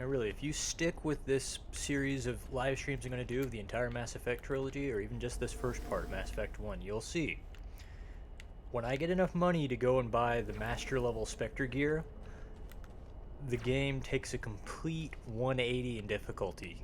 Now really, if you stick with this series of live streams I'm going to do of the entire Mass Effect trilogy, or even just this first part, Mass Effect 1, you'll see. When I get enough money to go and buy the Master Level Spectre gear, the game takes a complete 180 in difficulty.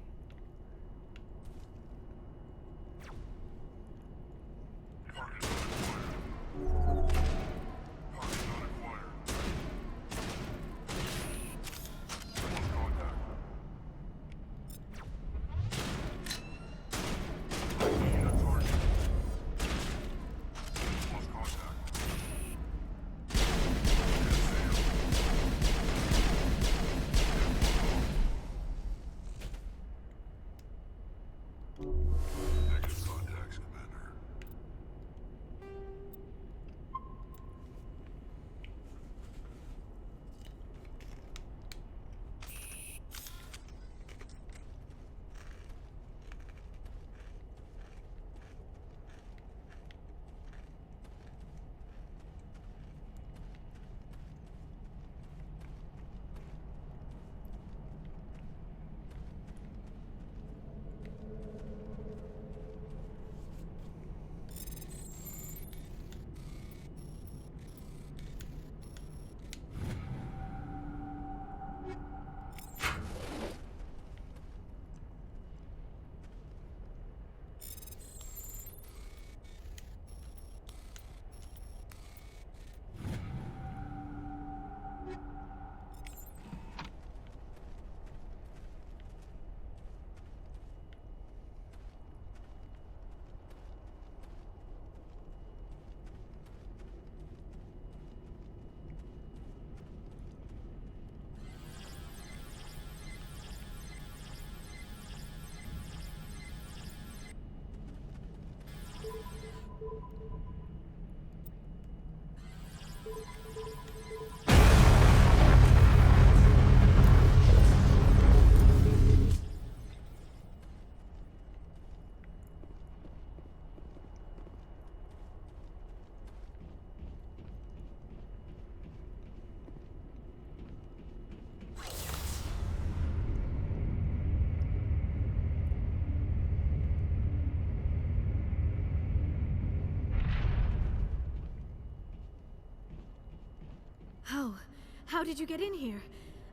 How did you get in here?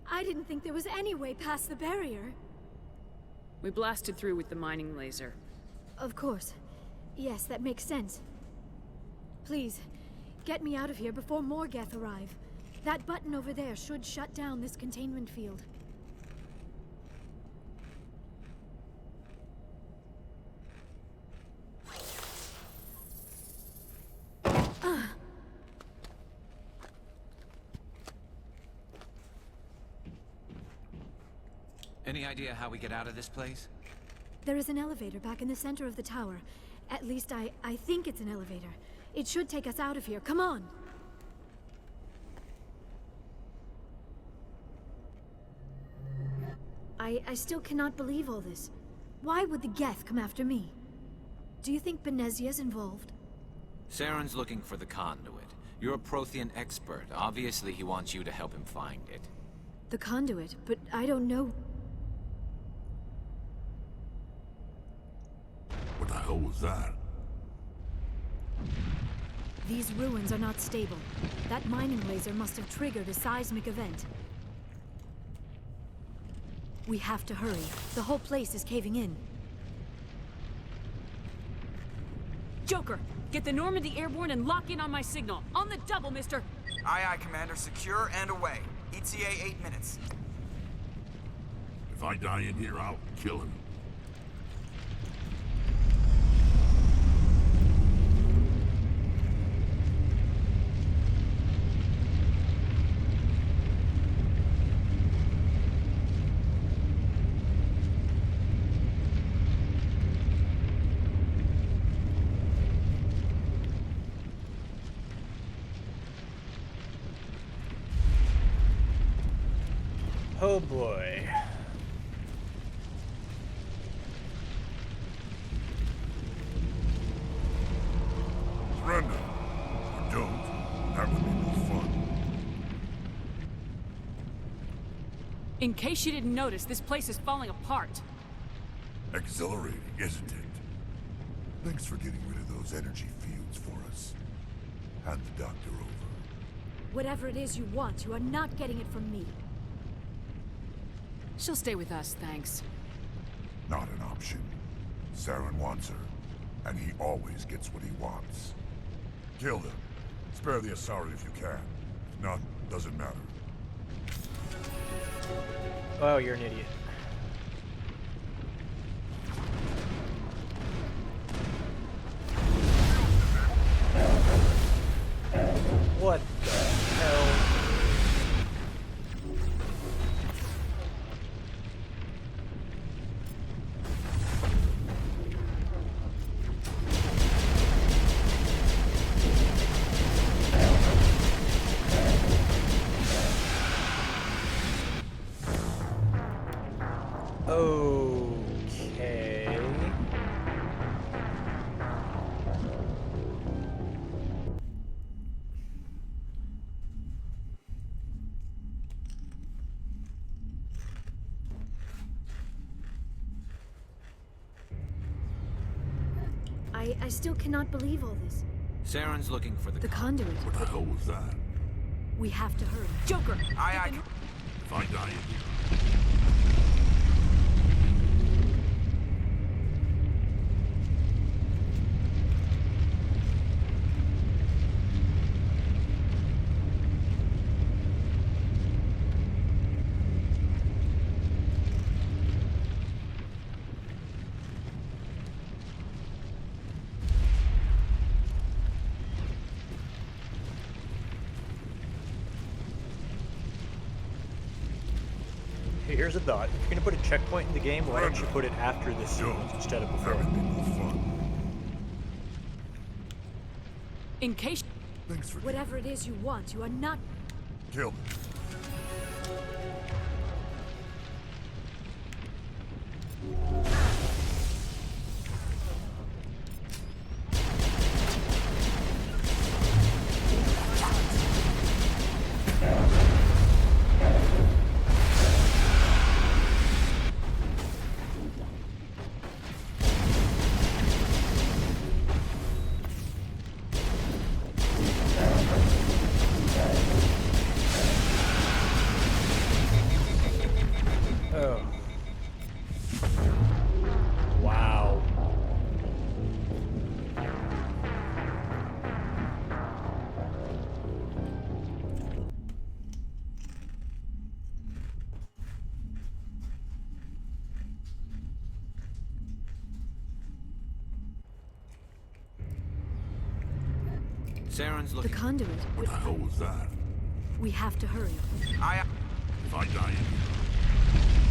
I didn't think there was any way past the barrier. We blasted through with the mining laser. Of course. Yes, that makes sense. Please, get me out of here before more Geth arrive. That button over there should shut down this containment field. Any idea how we get out of this place? There is an elevator back in the center of the tower. At least I think it's an elevator. It should take us out of here. Come on! I still cannot believe all this. Why would the Geth come after me? Do you think Benezia's involved? Saren's looking for the conduit. You're a Prothean expert. Obviously, he wants you to help him find it. The conduit, but I don't know. What the hell was that? These ruins are not stable. That mining laser must have triggered a seismic event. We have to hurry. The whole place is caving in. Joker, get the Normandy airborne and lock in on my signal. On the double, mister! Aye, aye, Commander. Secure and away. ETA 8 minutes. If I die in here, I'll kill him. Oh boy. Surrender. Or don't. That would be no fun. In case you didn't notice, this place is falling apart. Exhilarating, isn't it? Thanks for getting rid of those energy fields for us. Hand the doctor over. Whatever it is you want, you are not getting it from me. She'll stay with us, thanks. Not an option. Saren wants her, and he always gets what he wants. Kill them. Spare the Asari if you can. If not, doesn't matter. Oh, you're an idiot. What the hell? Okay. I still cannot believe all this. Saren's looking for the The conduit. conduit. What the hell was that? We have to hurry. Joker! Aye, aye. If I die in here, Hey, here's a thought. If you're gonna put a checkpoint in the game, why don't you put it after this sequence instead of before? that would be more fun. In case... Thanks for Whatever it is you want, you are not... kill them. Oh. Wow. Saren's The looking. conduit. What the hell was that? We have to hurry. Aye, aye. If I die in here,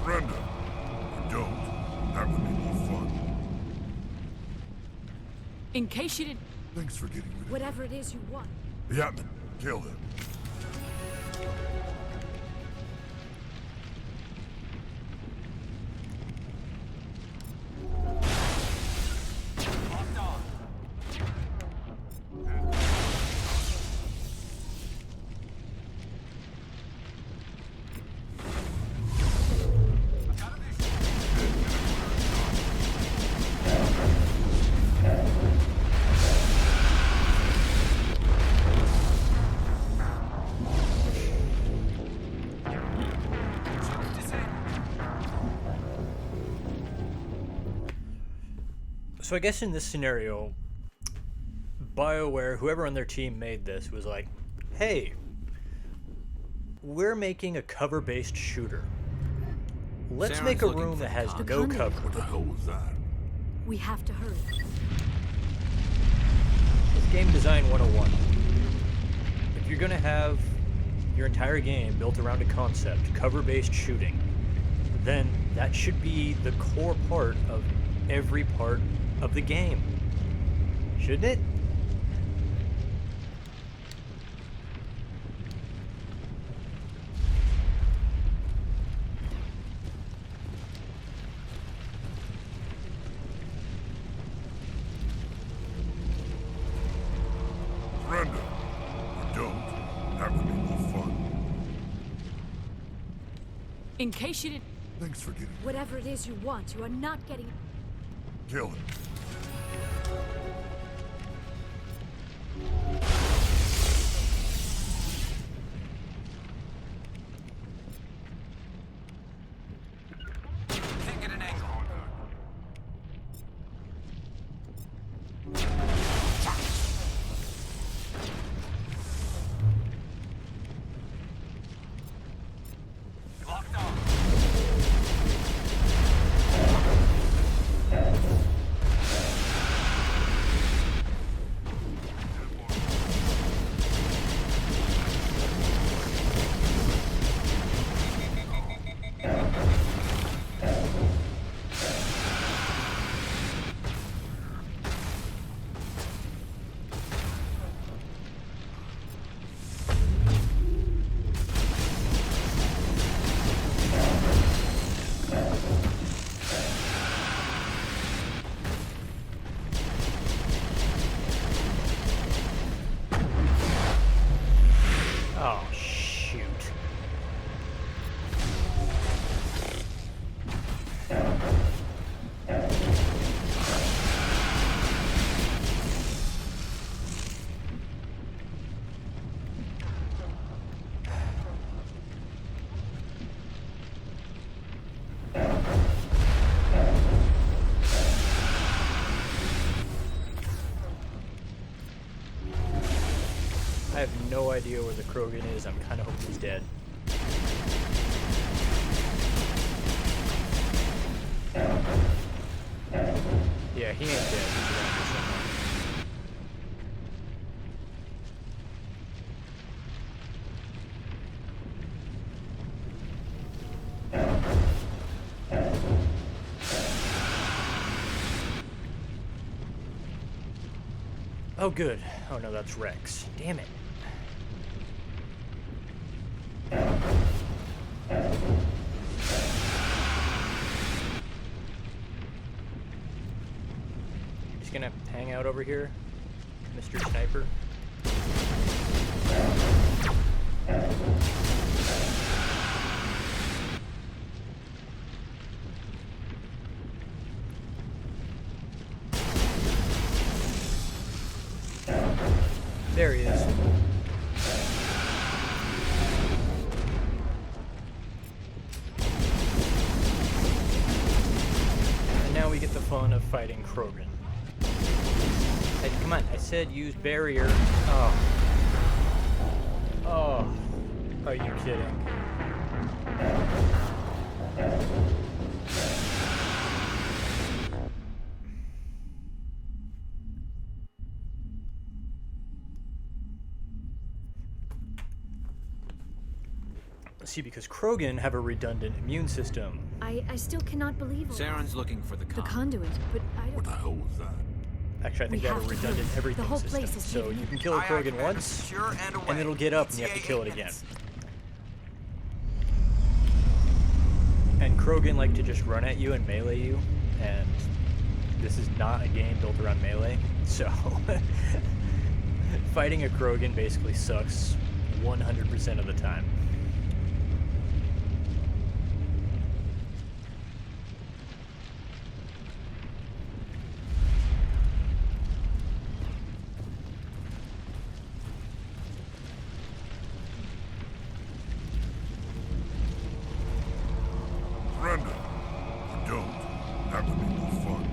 Brenda. Or don't. That would be more fun. In case you didn't... Thanks for getting rid of Whatever it is you want. Yeah, kill them. So I guess in this scenario, BioWare, whoever on their team made this, was like, hey, we're making a cover-based shooter. Let's Saren's make a looking room for that has the no conduit. cover. What the hell was that? We have to hurry. It's game design 101. If you're going to have your entire game built around a concept, cover-based shooting, then that should be the core part of every part of the game. Shouldn't it? Surrender. Or don't. That would be more fun. In case you didn't... Thanks for getting Whatever it is you want, you are not getting it. Kill him. Can't get an angle. Locked on. Oh, shoot. I have no idea where the Krogan is. I'm kind of hoping he's dead. Yeah, he ain't dead. He's around here somewhere. Oh, good. Oh, no, that's Rex. Damn it. Just gonna hang out over here, Mr. Sniper. There he is. And now we get the fun of fighting Krogan. Hey, come on, I said use barrier. Oh. Oh. Are you kidding? See, because Krogan have a redundant immune system. I still cannot believe all Saren's looking for the the conduit. conduit, but I What don't... the hell was that? Actually, I think We they have a have to redundant move. everything The whole system. place is So hidden. you can kill a Aye, aye, Krogan Commander. once, Secure and away. and it'll get up and you have to ETA kill it 8 again. minutes. And Krogan like to just run at you and melee you, and this is not a game built around melee, so fighting a Krogan basically sucks 100% of the time. Surrender. Or don't. That would be more fun.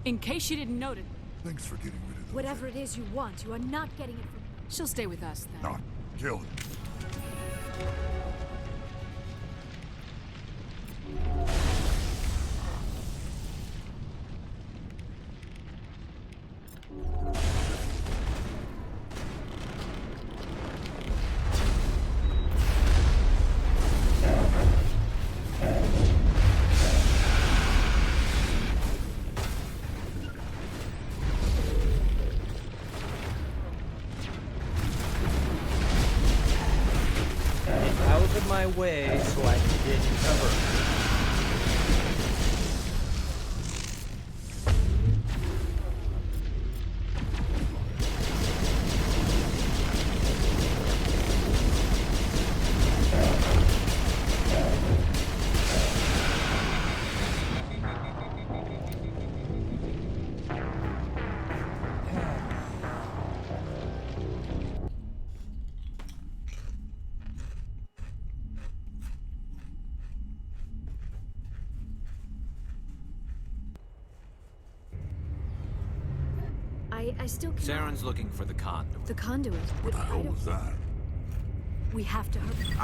In case you didn't notice... Thanks for getting rid of those. Whatever it is you want, you are not getting it from... She'll stay with us, then. Not. Kill him. my way so I can get cover. I still can't... Saren's looking for the conduit. The conduit? What the hell was that? We have to hurry.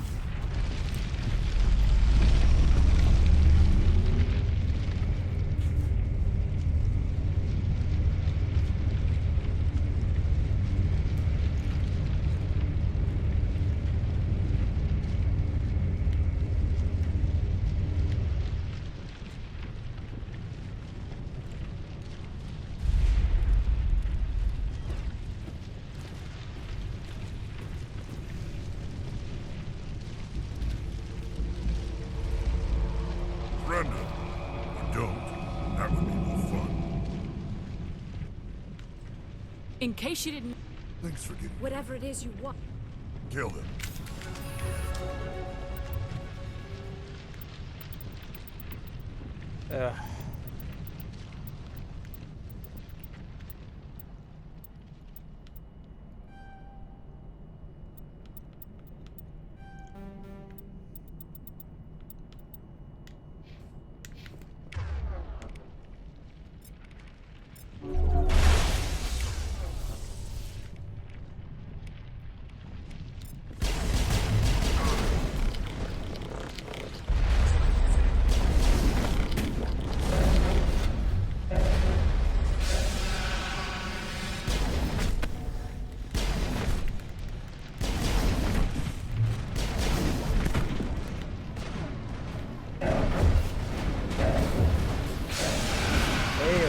Brenda, or don't. That would be more fun. In case you didn't... Thanks for giving. Whatever it is you want. Kill them. Ugh.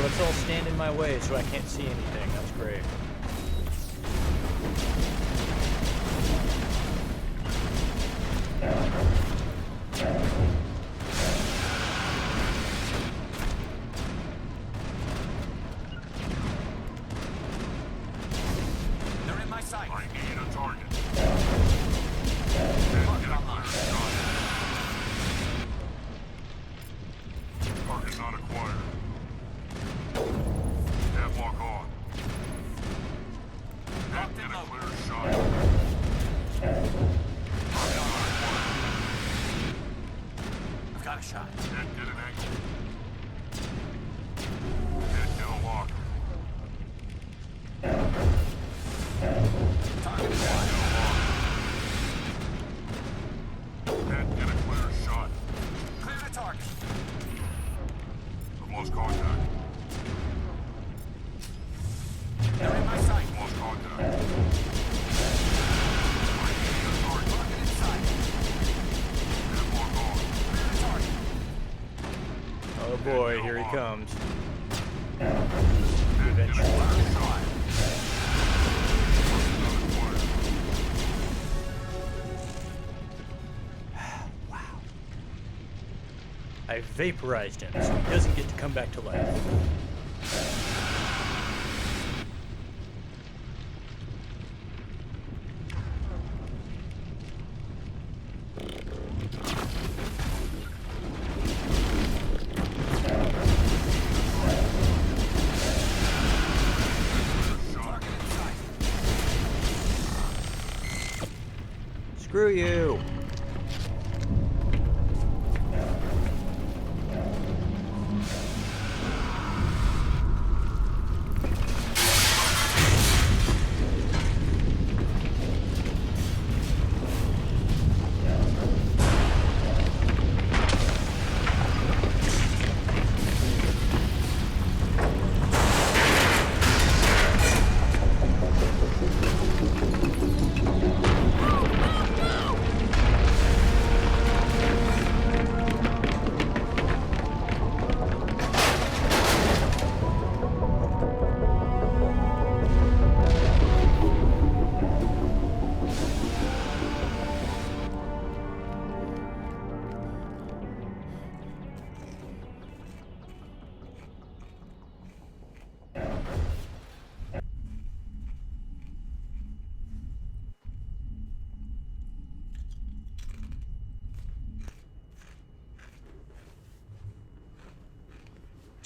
Let's all stand in my way so I can't see anything. That's great. They're in my sight. I need a target. Target not acquired. Deadlock on. Locked and Get a loaded. clear shot. Target not acquired. I've got a shot. Can't get an angle. Can't get a lock. Target is on. Can't get a clear shot. Clear the target. I've lost contact. They're in my sight. Lost contact. I need a target. Target in sight. Deadlock on. Clear the target. Oh boy, here he comes. Can't get a clear Target shot. acquired. I vaporized him, so he doesn't get to come back to life. Target in sight. Screw you!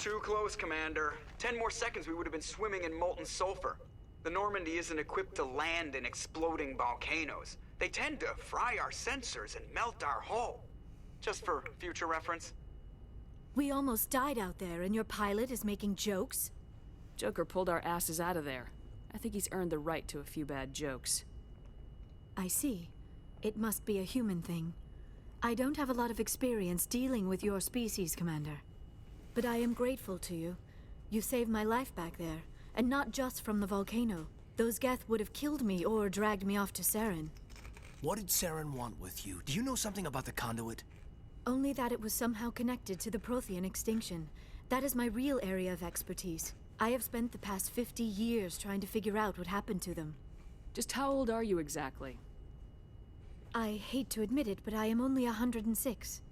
Too close, Commander. 10 more seconds we would have been swimming in molten sulfur. The Normandy isn't equipped to land in exploding volcanoes. They tend to fry our sensors and melt our hull. Just for future reference. We almost died out there, and your pilot is making jokes? Joker pulled our asses out of there. I think he's earned the right to a few bad jokes. I see. It must be a human thing. I don't have a lot of experience dealing with your species, Commander. But I am grateful to you. You saved my life back there, and not just from the volcano. Those Geth would have killed me or dragged me off to Saren. What did Saren want with you? Do you know something about the conduit? Only that it was somehow connected to the Prothean extinction. That is my real area of expertise. I have spent the past 50 years trying to figure out what happened to them. Just how old are you exactly? I hate to admit it, but I am only 106.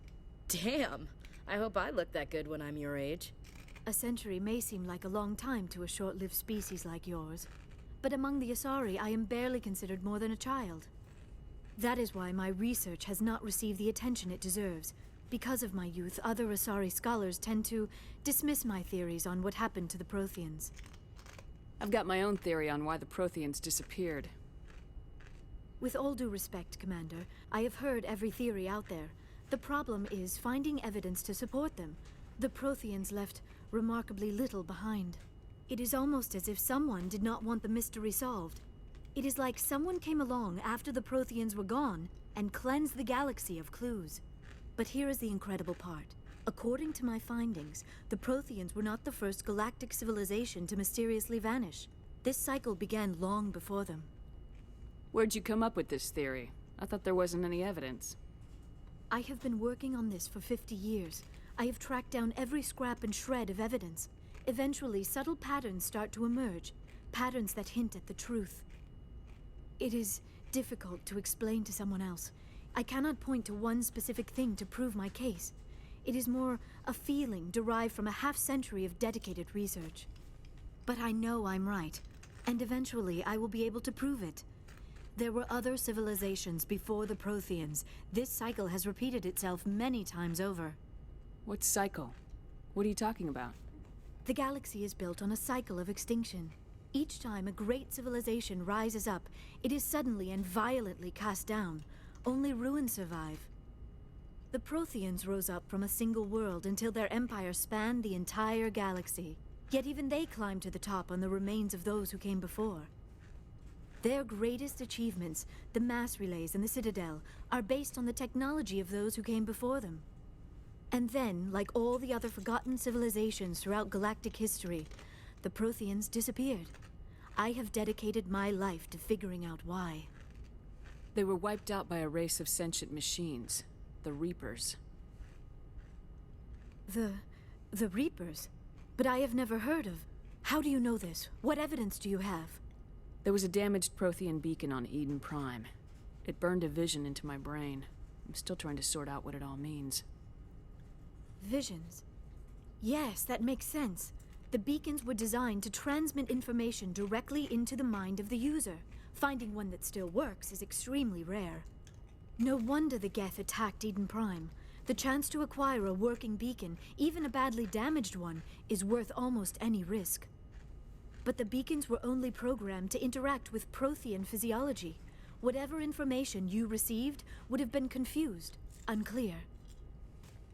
Damn! I hope I look that good when I'm your age. A century may seem like a long time to a short-lived species like yours, but among the Asari, I am barely considered more than a child. That is why my research has not received the attention it deserves. Because of my youth, other Asari scholars tend to dismiss my theories on what happened to the Protheans. I've got my own theory on why the Protheans disappeared. With all due respect, Commander, I have heard every theory out there. The problem is finding evidence to support them. The Protheans left remarkably little behind. It is almost as if someone did not want the mystery solved. It is like someone came along after the Protheans were gone and cleansed the galaxy of clues. But here is the incredible part. According to my findings, the Protheans were not the first galactic civilization to mysteriously vanish. This cycle began long before them. Where'd you come up with this theory? I thought there wasn't any evidence. I have been working on this for 50 years. I have tracked down every scrap and shred of evidence. Eventually, subtle patterns start to emerge, patterns that hint at the truth. It is difficult to explain to someone else. I cannot point to one specific thing to prove my case. It is more a feeling derived from a half-century of dedicated research. But I know I'm right, and eventually I will be able to prove it. There were other civilizations before the Protheans. This cycle has repeated itself many times over. What cycle? What are you talking about? The galaxy is built on a cycle of extinction. Each time a great civilization rises up, it is suddenly and violently cast down. Only ruins survive. The Protheans rose up from a single world until their empire spanned the entire galaxy. Yet even they climbed to the top on the remains of those who came before. Their greatest achievements, the mass relays and the Citadel, are based on the technology of those who came before them. And then, like all the other forgotten civilizations throughout galactic history, the Protheans disappeared. I have dedicated my life to figuring out why. They were wiped out by a race of sentient machines, the Reapers. The Reapers? But I have never heard of. How do you know this? What evidence do you have? There was a damaged Prothean beacon on Eden Prime. It burned a vision into my brain. I'm still trying to sort out what it all means. Visions? Yes, that makes sense. The beacons were designed to transmit information directly into the mind of the user. Finding one that still works is extremely rare. No wonder the Geth attacked Eden Prime. The chance to acquire a working beacon, even a badly damaged one, is worth almost any risk. But the beacons were only programmed to interact with Prothean physiology. Whatever information you received would have been confused, unclear.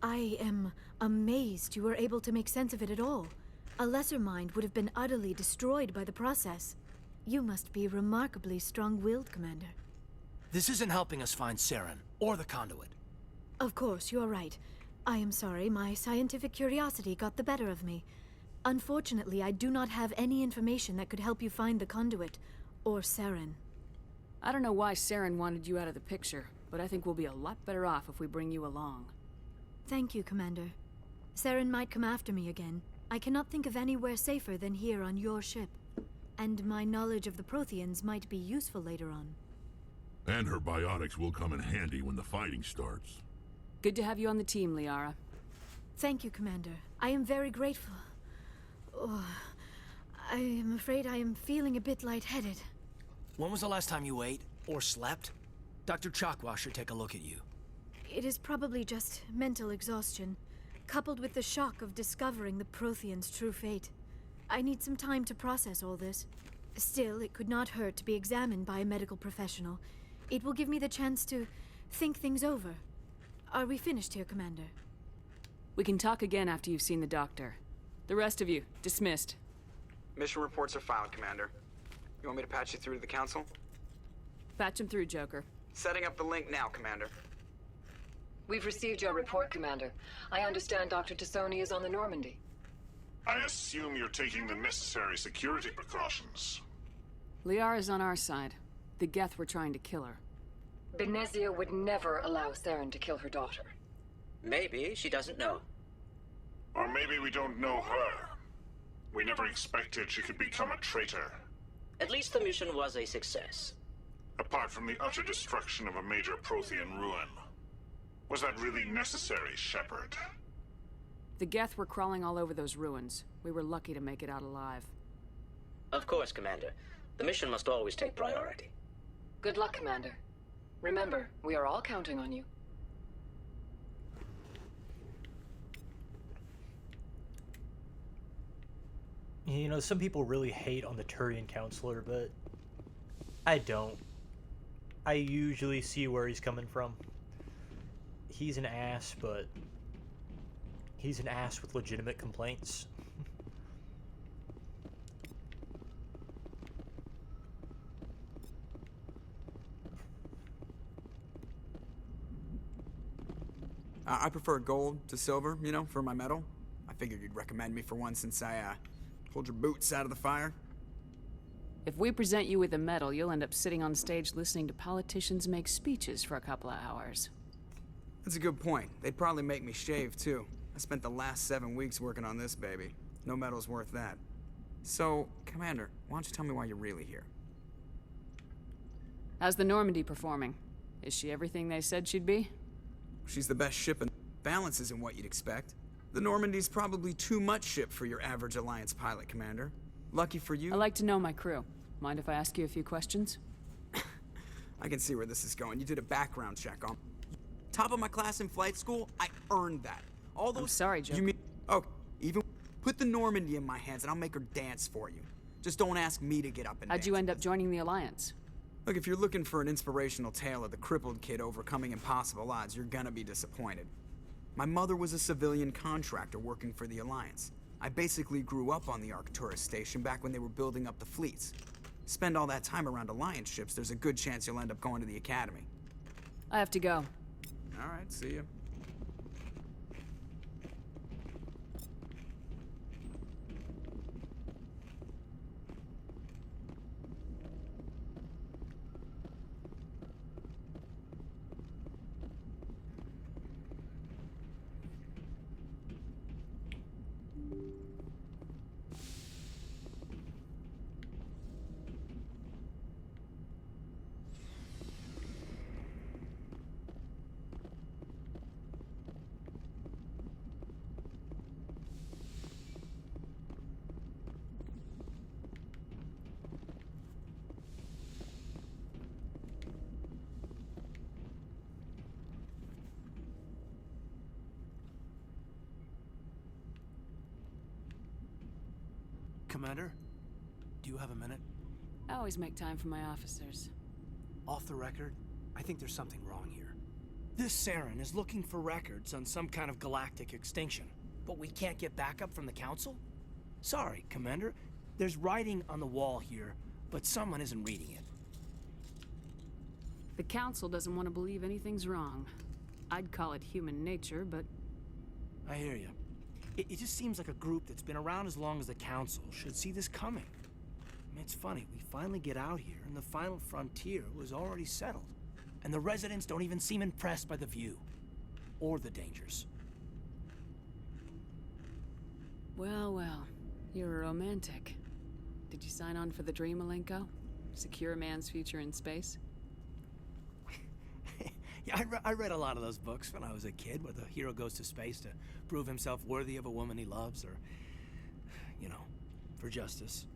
I am amazed you were able to make sense of it at all. A lesser mind would have been utterly destroyed by the process. You must be remarkably strong-willed, Commander. This isn't helping us find Saren, or the conduit. Of course, you're right. I am sorry, my scientific curiosity got the better of me. Unfortunately, I do not have any information that could help you find the conduit, or Saren. I don't know why Saren wanted you out of the picture, but I think we'll be a lot better off if we bring you along. Thank you, Commander. Saren might come after me again. I cannot think of anywhere safer than here on your ship. And my knowledge of the Protheans might be useful later on. And her biotics will come in handy when the fighting starts. Good to have you on the team, Liara. Thank you, Commander. I am very grateful. Oh, I am afraid I am feeling a bit lightheaded. When was the last time you ate, or slept? Dr. Chakwa should take a look at you. It is probably just mental exhaustion. coupled with the shock of discovering the Prothean's true fate. I need some time to process all this. Still, it could not hurt to be examined by a medical professional. It will give me the chance to think things over. Are we finished here, Commander? We can talk again after you've seen the doctor. The rest of you, dismissed. Mission reports are filed, Commander. You want me to patch you through to the Council? Patch him through, Joker. Setting up the link now, Commander. We've received your report, Commander. I understand Dr. Tassoni is on the Normandy. I assume you're taking the necessary security precautions. Liara's on our side. The Geth were trying to kill her. Benezia would never allow Theron to kill her daughter. Maybe she doesn't know. Or maybe we don't know her. We never expected she could become a traitor. At least the mission was a success. Apart from the utter destruction of a major Prothean ruin. Was that really necessary, Shepard? The Geth were crawling all over those ruins. We were lucky to make it out alive. Of course, Commander. The mission must always take priority. Good luck, Commander. Remember, we are all counting on you. You know, some people really hate on the Turion counselor, but I don't. I usually see where he's coming from. He's an ass, but he's an ass with legitimate complaints. I prefer gold to silver, you know, for my medal. I figured you'd recommend me for one since I, pulled your boots out of the fire. If we present you with a medal, you'll end up sitting on stage listening to politicians make speeches for a couple of hours. That's a good point. They'd probably make me shave, too. I spent the last 7 weeks working on this baby. No medal's worth that. So, Commander, why don't you tell me why you're really here? How's the Normandy performing? Is she everything they said she'd be? She's the best ship, and balance isn't what you'd expect. The Normandy's probably too much ship for your average Alliance pilot, Commander. Lucky for you... I like to know my crew. Mind if I ask you a few questions? I can see where this is going. You did a background check on... Top of my class in flight school, I earned that. All those... I'm sorry, Joker. You mean... Oh, even... Put the Normandy in my hands and I'll make her dance for you. Just don't ask me to get up and How'd dance. you end up joining the Alliance? Look, if you're looking for an inspirational tale of the crippled kid overcoming impossible odds, you're gonna be disappointed. My mother was a civilian contractor working for the Alliance. I basically grew up on the Arcturus station back when they were building up the fleets. Spend all that time around Alliance ships, there's a good chance you'll end up going to the Academy. I have to go. All right, see ya. Commander, do you have a minute? I always make time for my officers. Off the record, I think there's something wrong here. This Saren is looking for records on some kind of galactic extinction, but we can't get backup from the Council? Sorry, Commander. There's writing on the wall here, but someone isn't reading it. The Council doesn't want to believe anything's wrong. I'd call it human nature, but... I hear you. It just seems like a group that's been around as long as the Council should see this coming. I mean, it's funny, we finally get out here, and the final frontier was already settled. And the residents don't even seem impressed by the view. Or the dangers. Well, well. You're a romantic. Did you sign on for the dream, Malenko? Secure a man's future in space? Yeah, I read a lot of those books when I was a kid, where the hero goes to space to prove himself worthy of a woman he loves, or, you know, for justice.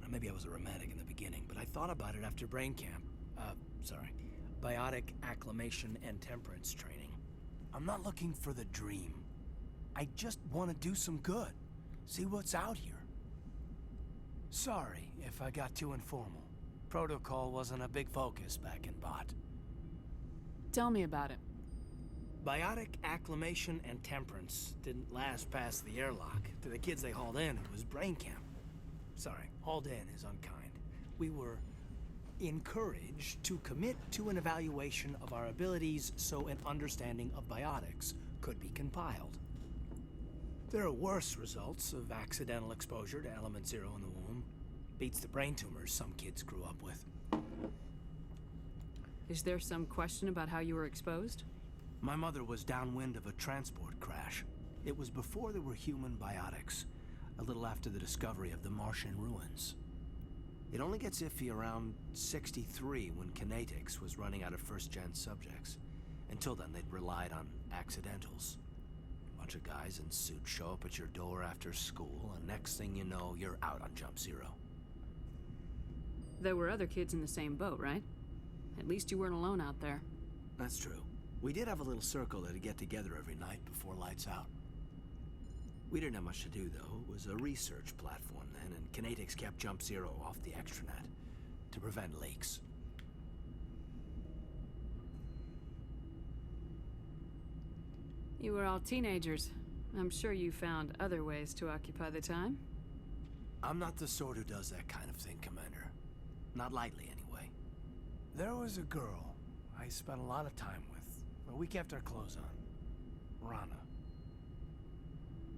Maybe I was a romantic in the beginning, but I thought about it after brain camp. Biotic acclimation and temperance training. I'm not looking for the dream. I just want to do some good. See what's out here. Sorry if I got too informal. Protocol wasn't a big focus back in Bot. Tell me about it. Biotic acclimation and temperance didn't last past the airlock. To the kids they hauled in, it was brain camp. Sorry, hauled in is unkind. We were encouraged to commit to an evaluation of our abilities so an understanding of biotics could be compiled. There are worse results of accidental exposure to Element Zero in the womb. Beats the brain tumors some kids grew up with. Is there some question about how you were exposed? My mother was downwind of a transport crash. It was before there were human biotics, a little after the discovery of the Martian ruins. It only gets iffy around 63 when Kinetics was running out of first-gen subjects. Until then, they'd relied on accidentals. Bunch of guys in suits show up at your door after school, and next thing you know, you're out on Jump Zero. There were other kids in the same boat, right? At least you weren't alone out there. That's true. We did have a little circle that'd get together every night before lights out. We didn't have much to do, though. It was a research platform then, and Kinetics kept Jump Zero off the extranet to prevent leaks. You were all teenagers. I'm sure you found other ways to occupy the time. I'm not the sort who does that kind of thing, Commander. Not lightly, anyway. There was a girl I spent a lot of time with, but we kept our clothes on. Rana.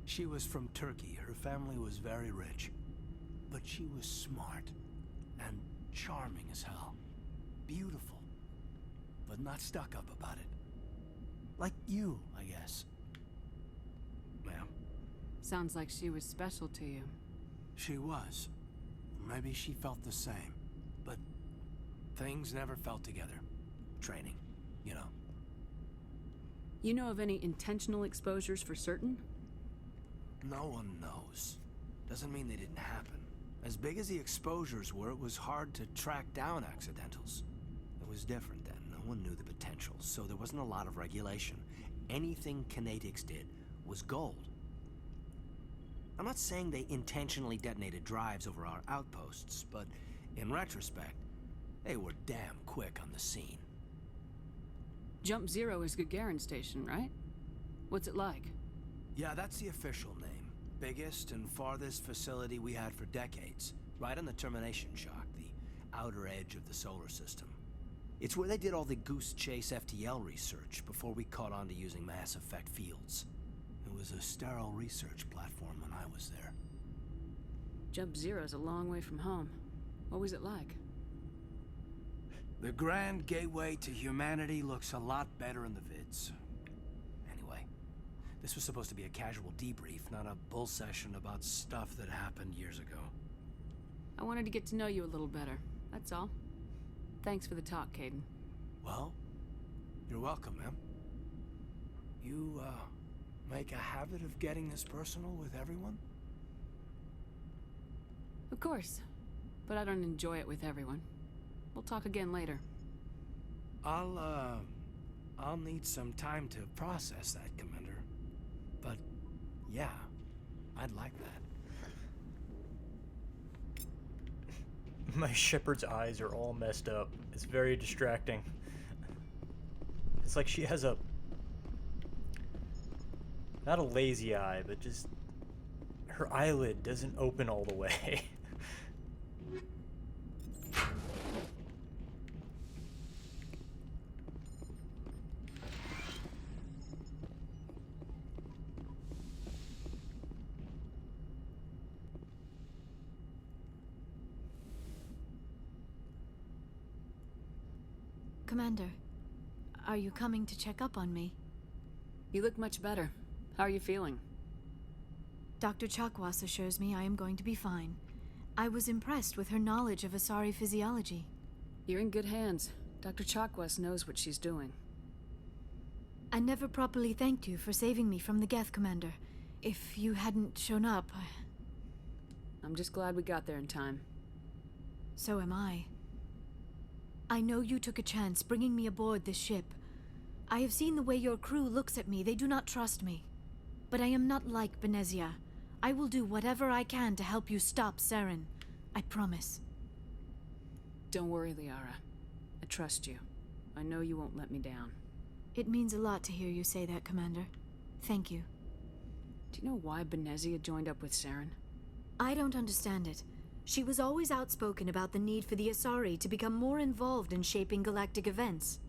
She was from Turkey. Her family was very rich. But she was smart and charming as hell. Beautiful, but not stuck up about it. Like you, I guess. Ma'am. Sounds like she was special to you. She was. Maybe she felt the same. But things never felt together. Training, you know. You know of any intentional exposures for certain? No one knows. Doesn't mean they didn't happen. As big as the exposures were, it was hard to track down accidentals. It was different then. No one knew the potential, so there wasn't a lot of regulation. Anything Kinetics did was gold. I'm not saying they intentionally detonated drives over our outposts, but in retrospect, they were damn quick on the scene. Jump Zero is Gagarin Station, right? What's it like? Yeah, that's the official name. Biggest and farthest facility we had for decades. Right on the termination shock, the outer edge of the solar system. It's where they did all the Goose Chase FTL research before we caught on to using mass effect fields. It was a sterile research platform when I was there. Jump Zero's a long way from home. What was it like? The grand gateway to humanity looks a lot better in the vids. Anyway, this was supposed to be a casual debrief, not a bull session about stuff that happened years ago. I wanted to get to know you a little better, that's all. Thanks for the talk, Caden. Well, you're welcome, ma'am. You, make a habit of getting this personal with everyone? Of course, but I don't enjoy it with everyone. We'll talk again later. I'll need some time to process that, Commander. But, yeah, I'd like that. My Shepard's eyes are all messed up. It's very distracting. It's like she has a... not a lazy eye, but just... her eyelid doesn't open all the way. Commander, are you coming to check up on me? You look much better. How are you feeling? Dr. Chakwas assures me I am going to be fine. I was impressed with her knowledge of Asari physiology. You're in good hands. Dr. Chakwas knows what she's doing. I never properly thanked you for saving me from the Geth, Commander. If you hadn't shown up, I'm just glad we got there in time. So am I. I know you took a chance bringing me aboard this ship. I have seen the way your crew looks at me. They do not trust me. but I am not like Benezia. I will do whatever I can to help you stop Saren. I promise. Don't worry, Liara. I trust you. I know you won't let me down. It means a lot to hear you say that, Commander. Thank you. Do you know why Benezia joined up with Saren? I don't understand it. She was always outspoken about the need for the Asari to become more involved in shaping galactic events.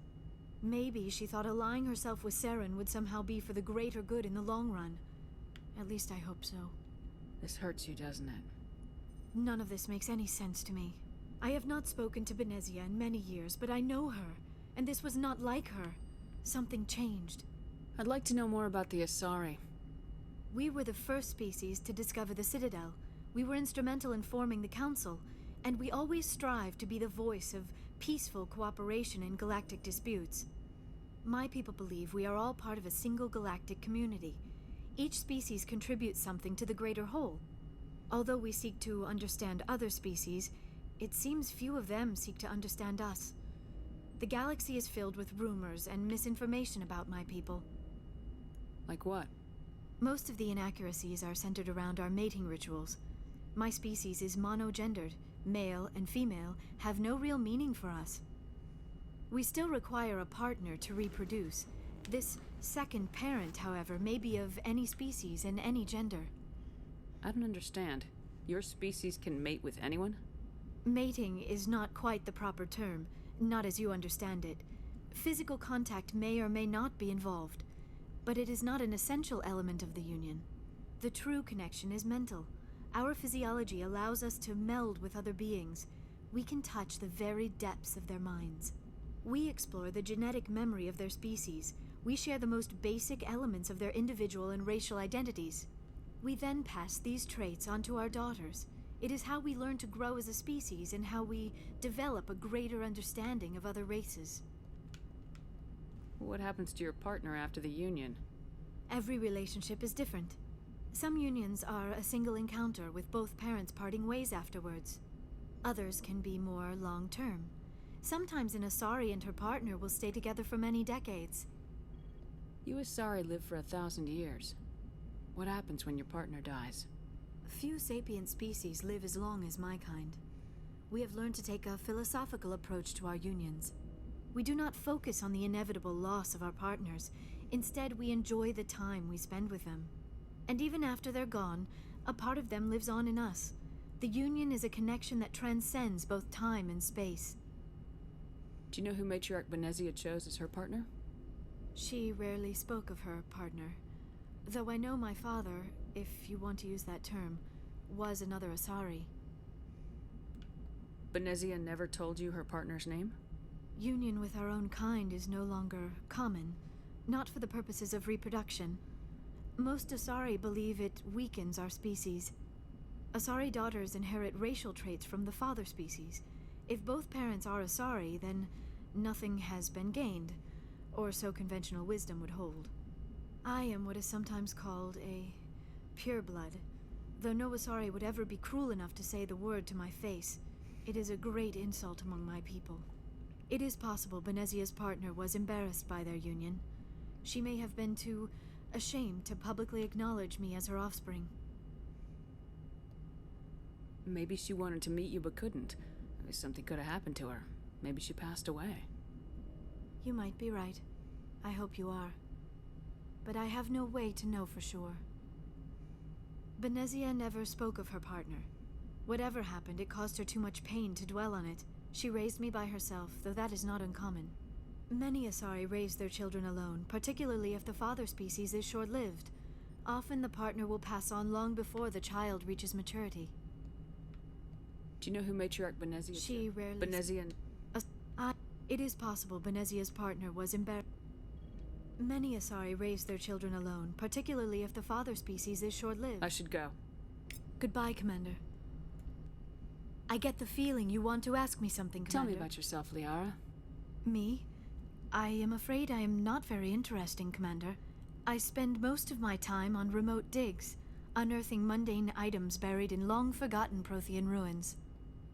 Maybe she thought allying herself with Saren would somehow be for the greater good in the long run. At least I hope so. This hurts you, doesn't it? None of this makes any sense to me. I have not spoken to Benezia in many years, but I know her, and this was not like her. Something changed. I'd like to know more about the Asari. We were the first species to discover the Citadel. We were instrumental in forming the Council, and we always strive to be the voice of peaceful cooperation in galactic disputes. My people believe we are all part of a single galactic community. Each species contributes something to the greater whole. Although we seek to understand other species, it seems few of them seek to understand us. The galaxy is filled with rumors and misinformation about my people. Like what? Most of the inaccuracies are centered around our mating rituals. My species is monogendered. Male and female have no real meaning for us. We still require a partner to reproduce. This second parent, however, may be of any species and any gender. I don't understand. Your species can mate with anyone? Mating is not quite the proper term, not as you understand it. Physical contact may or may not be involved, but it is not an essential element of the union. The true connection is mental. Our physiology allows us to meld with other beings. We can touch the very depths of their minds. We explore the genetic memory of their species. We share the most basic elements of their individual and racial identities. We then pass these traits onto our daughters. It is how we learn to grow as a species and how we develop a greater understanding of other races. What happens to your partner after the union? Every relationship is different. Some unions are a single encounter with both parents parting ways afterwards. Others can be more long-term. Sometimes an Asari and her partner will stay together for many decades. You Asari live for 1,000 years. What happens when your partner dies? Few sapient species live as long as my kind. We have learned to take a philosophical approach to our unions. We do not focus on the inevitable loss of our partners. Instead, we enjoy the time we spend with them. And even after they're gone, a part of them lives on in us. The union is a connection that transcends both time and space. Do you know who Matriarch Benezia chose as her partner? She rarely spoke of her partner. Though I know my father, if you want to use that term, was another Asari. Benezia never told you her partner's name? Union with our own kind is no longer common, not for the purposes of reproduction. Most Asari believe it weakens our species. Asari daughters inherit racial traits from the father species. If both parents are Asari, then nothing has been gained, or so conventional wisdom would hold. I am what is sometimes called a pureblood, though no Asari would ever be cruel enough to say the word to my face. It is a great insult among my people. It is possible Benezia's partner was embarrassed by their union. She may have been too ashamed to publicly acknowledge me as her offspring. Maybe she wanted to meet you but couldn't. Maybe something could have happened to her. Maybe she passed away. You might be right. I hope you are. But I have no way to know for sure. Benezia never spoke of her partner. Whatever happened, it caused her too much pain to dwell on it. She raised me by herself, though that is not uncommon. Many Asari raise their children alone, particularly if the father species is short-lived. Often the partner will pass on long before the child reaches maturity. Do you know who Matriarch Benezia? She rarely... Benezia... It is possible Benezia's partner was embarrassed. Many Asari raise their children alone, particularly if the father species is short-lived. I should go. Goodbye, Commander. I get the feeling you want to ask me something, Commander. Tell me about yourself, Liara. Me? I am afraid I am not very interesting, Commander. I spend most of my time on remote digs, unearthing mundane items buried in long-forgotten Prothean ruins.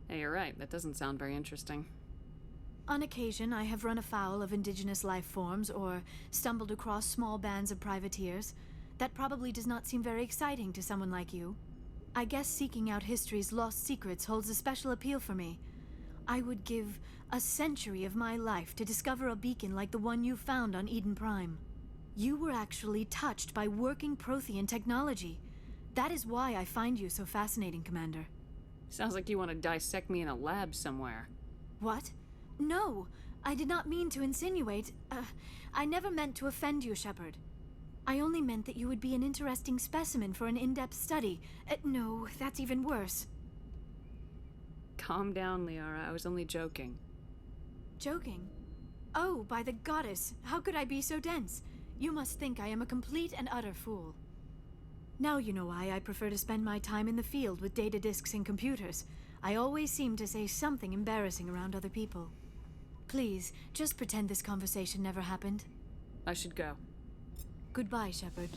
Hey, you're right. That doesn't sound very interesting. On occasion, I have run afoul of indigenous life forms or stumbled across small bands of privateers. That probably does not seem very exciting to someone like you. I guess seeking out history's lost secrets holds a special appeal for me. I would give a century of my life to discover a beacon like the one you found on Eden Prime. You were actually touched by working Prothean technology. That is why I find you so fascinating, Commander. Sounds like you want to dissect me in a lab somewhere. What? No, I did not mean to insinuate. I never meant to offend you, Shepard. I only meant that you would be an interesting specimen for an in-depth study. No, that's even worse. Calm down, Liara. I was only joking. Joking? Oh, by the goddess, how could I be so dense? You must think I am a complete and utter fool. Now you know why I prefer to spend my time in the field with data disks and computers. I always seem to say something embarrassing around other people. Please, just pretend this conversation never happened. I should go. Goodbye, Shepard.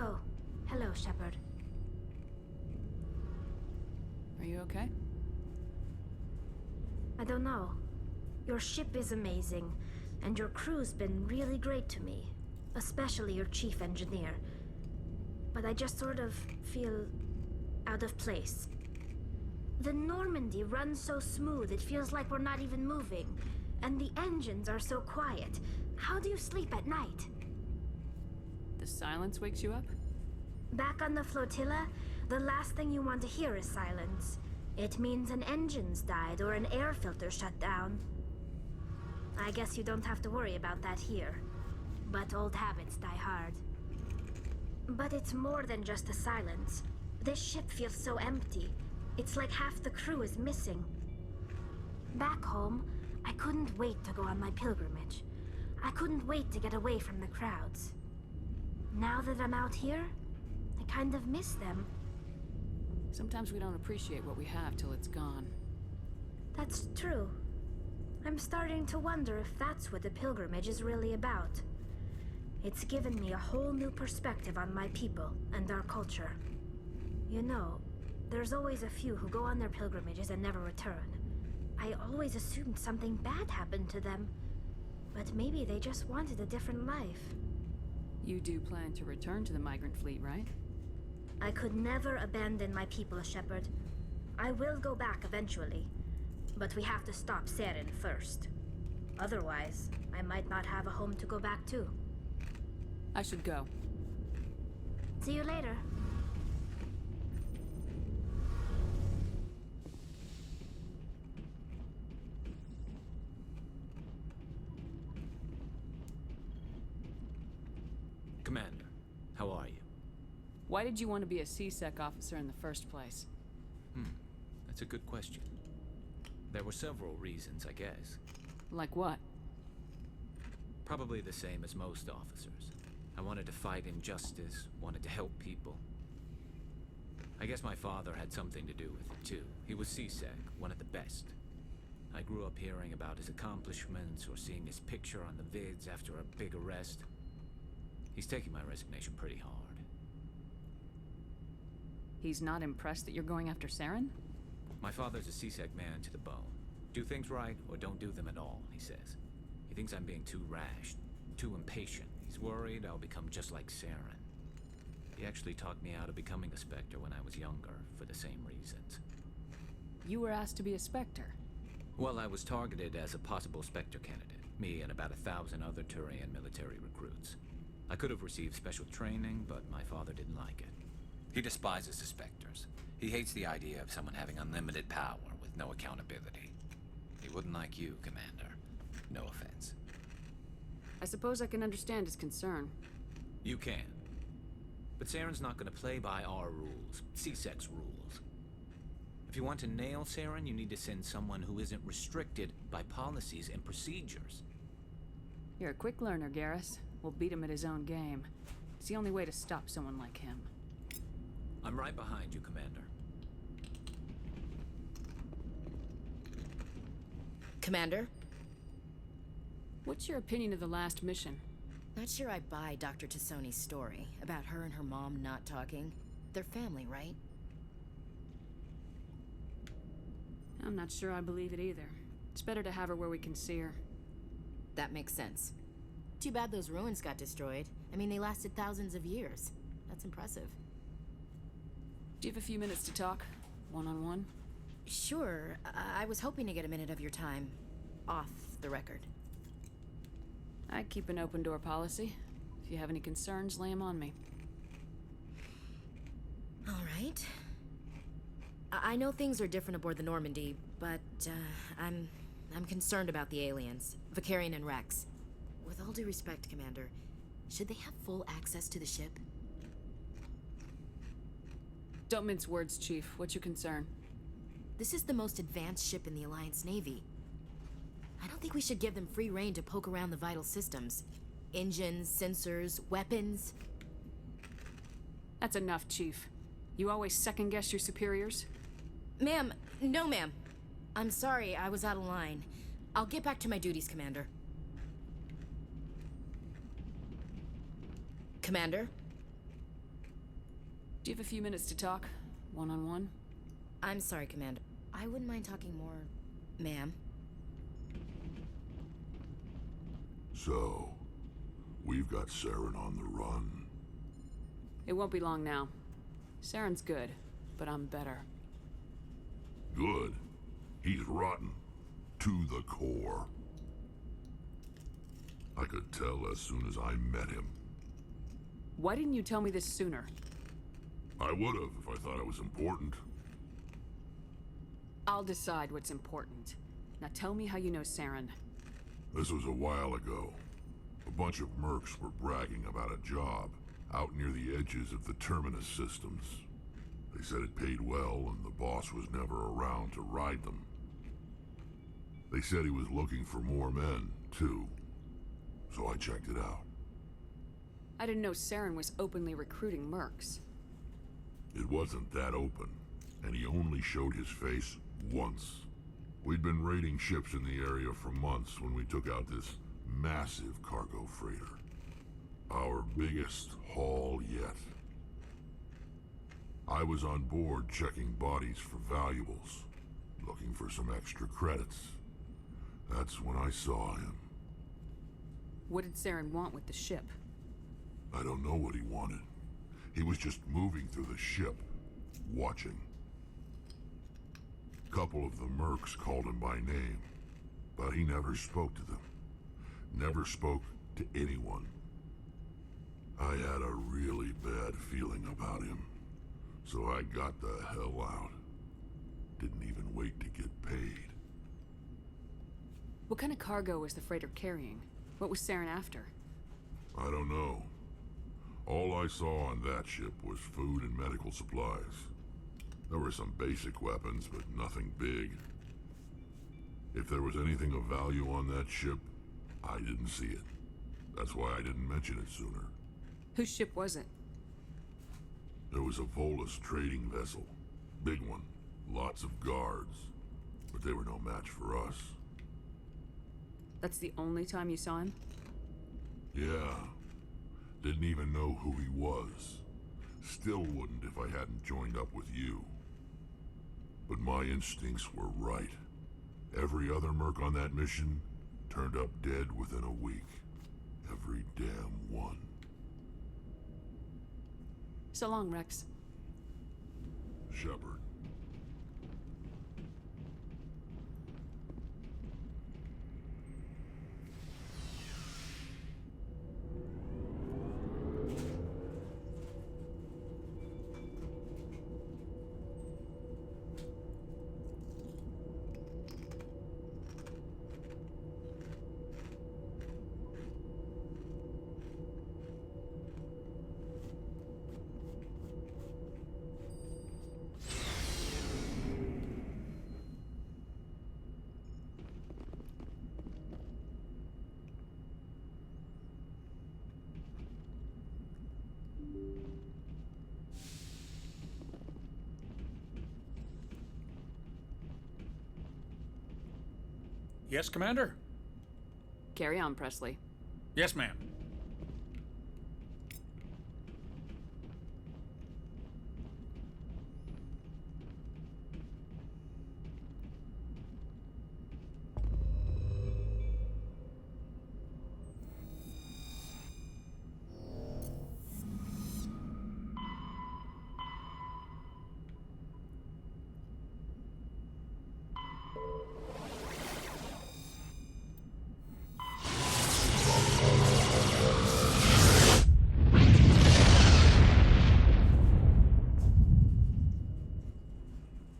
Oh, hello, Shepard. Are you okay? I don't know. Your ship is amazing, and your crew's been really great to me. Especially your chief engineer. But I just sort of feel out of place. The Normandy runs so smooth it feels like we're not even moving. And the engines are so quiet. How do you sleep at night? The silence wakes you up? Back on the flotilla, the last thing you want to hear is silence. It means an engine's died or an air filter shut down. I guess you don't have to worry about that here. But old habits die hard. But it's more than just the silence. This ship feels so empty. It's like half the crew is missing. Back home, I couldn't wait to go on my pilgrimage. I couldn't wait to get away from the crowds. Now that I'm out here, I kind of miss them. Sometimes we don't appreciate what we have till it's gone. That's true. I'm starting to wonder if that's what the pilgrimage is really about. It's given me a whole new perspective on my people and our culture. You know, there's always a few who go on their pilgrimages and never return. I always assumed something bad happened to them. But maybe they just wanted a different life. You do plan to return to the migrant fleet, right? I could never abandon my people, Shepard. I will go back eventually. But we have to stop Saren first. Otherwise, I might not have a home to go back to. I should go. See you later. Commander, how are you? Why did you want to be a C-Sec officer in the first place? That's a good question. There were several reasons, I guess. Like what? Probably the same as most officers. I wanted to fight injustice, wanted to help people. I guess my father had something to do with it, too. He was C-Sec, one of the best. I grew up hearing about his accomplishments or seeing his picture on the vids after a big arrest. He's taking my resignation pretty hard. He's not impressed that you're going after Saren? My father's a C-Sec man to the bone. Do things right, or don't do them at all, he says. He thinks I'm being too rash, too impatient. He's worried I'll become just like Saren. He actually talked me out of becoming a Spectre when I was younger, for the same reasons. You were asked to be a Spectre? Well, I was targeted as a possible Spectre candidate. Me and about 1,000 other Turion military recruits. I could have received special training, but my father didn't like it. He despises the Spectres. He hates the idea of someone having unlimited power with no accountability. He wouldn't like you, Commander. No offense. I suppose I can understand his concern. You can. But Saren's not going to play by our rules, CSEC's rules. If you want to nail Saren, you need to send someone who isn't restricted by policies and procedures. You're a quick learner, Garrus. We'll beat him at his own game. It's the only way to stop someone like him. I'm right behind you, Commander. Commander? What's your opinion of the last mission? Not sure I buy Dr. Tassoni's story about her and her mom not talking. They're family, right? I'm not sure I believe it either. It's better to have her where we can see her. That makes sense. Too bad those ruins got destroyed. I mean, they lasted thousands of years. That's impressive. Do you have a few minutes to talk? One-on-one? Sure. I was hoping to get a minute of your time. Off the record. I keep an open door policy. If you have any concerns, lay them on me. All right. I know things are different aboard the Normandy, but I'm concerned about the aliens, Vakarian and Rex. With all due respect, Commander, should they have full access to the ship? Don't mince words, Chief. What's your concern? This is the most advanced ship in the Alliance Navy. I don't think we should give them free rein to poke around the vital systems. Engines, sensors, weapons. That's enough, Chief. You always second-guess your superiors? Ma'am, no ma'am. I'm sorry, I was out of line. I'll get back to my duties, Commander. Commander? Do you have a few minutes to talk? One-on-one? I'm sorry, Commander. I wouldn't mind talking more, ma'am. So, we've got Saren on the run. It won't be long now. Saren's good, but I'm better. Good? He's rotten. To the core. I could tell as soon as I met him. Why didn't you tell me this sooner? I would've if I thought it was important. I'll decide what's important. Now tell me how you know Saren. This was a while ago. A bunch of mercs were bragging about a job out near the edges of the Terminus systems. They said it paid well and the boss was never around to ride them. They said he was looking for more men, too. So I checked it out. I didn't know Saren was openly recruiting mercs. It wasn't that open, and he only showed his face once. We'd been raiding ships in the area for months when we took out this massive cargo freighter. Our biggest haul yet. I was on board checking bodies for valuables, looking for some extra credits. That's when I saw him. What did Saren want with the ship? I don't know what he wanted. He was just moving through the ship, watching. Couple of the mercs called him by name, but he never spoke to them. Never spoke to anyone. I had a really bad feeling about him, so I got the hell out. Didn't even wait to get paid. What kind of cargo was the freighter carrying? What was Saren after? I don't know. All I saw on that ship was food and medical supplies. There were some basic weapons, but nothing big. If there was anything of value on that ship, I didn't see it. That's why I didn't mention it sooner. Whose ship was it? It was a Volus trading vessel. Big one. Lots of guards. But they were no match for us. That's the only time you saw him? Yeah. Didn't even know who he was. Still wouldn't if I hadn't joined up with you. But my instincts were right. Every other merc on that mission turned up dead within a week. Every damn one. So long, Rex. Shepard. Yes, Commander? Carry on, Presley. Yes, ma'am.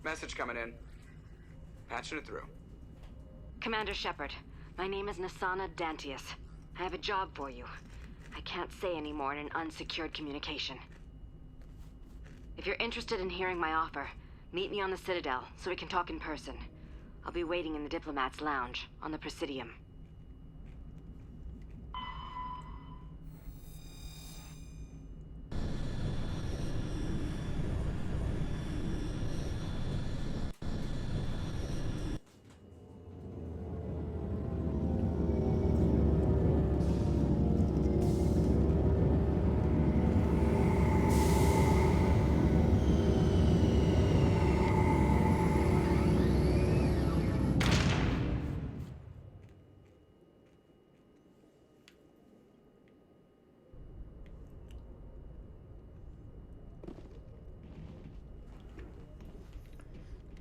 Message coming in. Patching it through. Commander Shepard, my name is Nasana Dantius. I have a job for you. I can't say any more in an unsecured communication. If you're interested in hearing my offer, meet me on the Citadel so we can talk in person. I'll be waiting in the Diplomat's Lounge on the Presidium.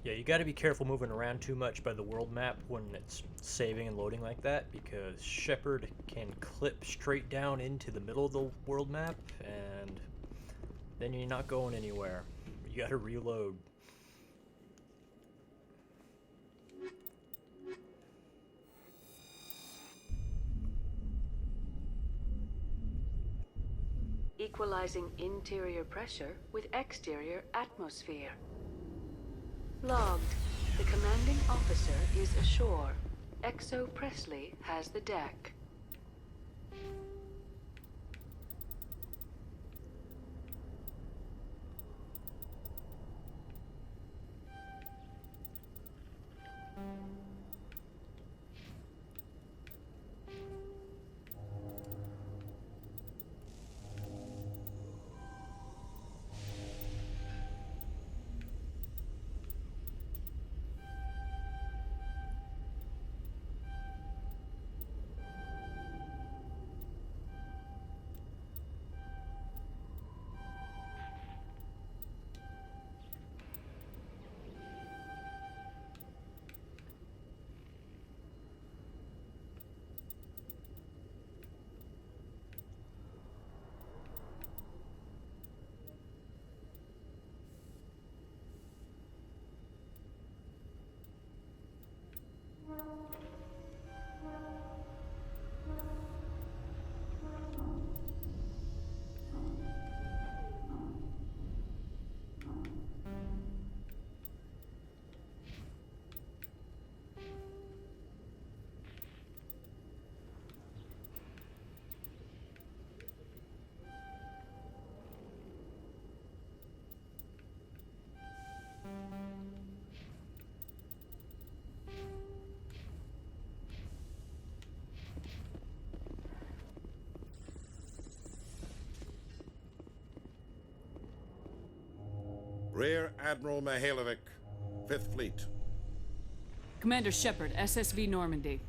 Yeah, you gotta be careful moving around too much by the world map when it's saving and loading like that, because Shepard can clip straight down into the middle of the world map, and then you're not going anywhere. You gotta reload. Equalizing interior pressure with exterior atmosphere. Logged. The commanding officer is ashore. Exo Presley has the deck. Rear Admiral Mihailovic, 5th Fleet. Commander Shepard, SSV Normandy.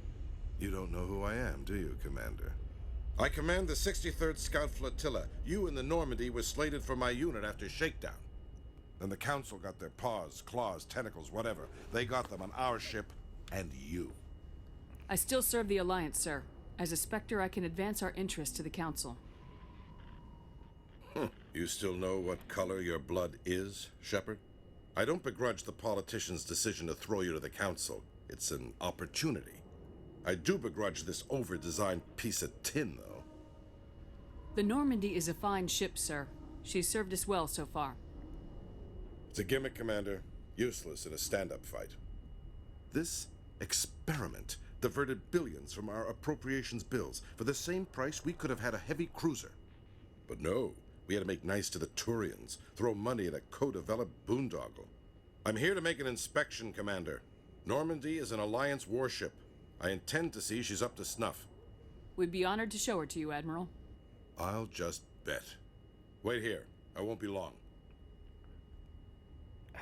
You don't know who I am, do you, Commander? I command the 63rd Scout Flotilla. You and the Normandy were slated for my unit after shakedown. Then the Council got their paws, claws, tentacles, whatever. They got them on our ship and you. I still serve the Alliance, sir. As a Spectre, I can advance our interests to the Council. You still know what color your blood is, Shepard? I don't begrudge the politician's decision to throw you to the Council. It's an opportunity. I do begrudge this over-designed piece of tin, though. The Normandy is a fine ship, sir. She's served us well so far. It's a gimmick, Commander. Useless in a stand-up fight. This experiment diverted billions from our appropriations bills. For the same price, we could have had a heavy cruiser. But no, we had to make nice to the Turions, throw money at a co-developed boondoggle. I'm here to make an inspection, Commander. Normandy is an Alliance warship. I intend to see she's up to snuff. We'd be honored to show her to you, Admiral. I'll just bet. Wait here. I won't be long.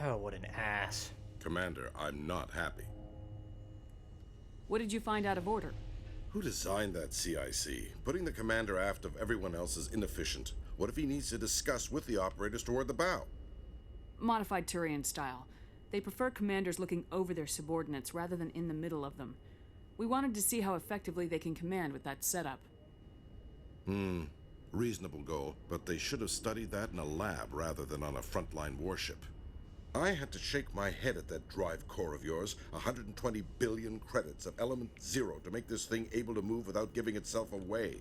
Oh, what an ass. Commander, I'm not happy. What did you find out of order? Who designed that CIC? Putting the commander aft of everyone else is inefficient. What if he needs to discuss with the operators toward the bow? Modified Turion style. They prefer commanders looking over their subordinates rather than in the middle of them. We wanted to see how effectively they can command with that setup. Reasonable goal, but they should have studied that in a lab rather than on a frontline warship. I had to shake my head at that drive core of yours. 120 billion credits of element 0 to make this thing able to move without giving itself away.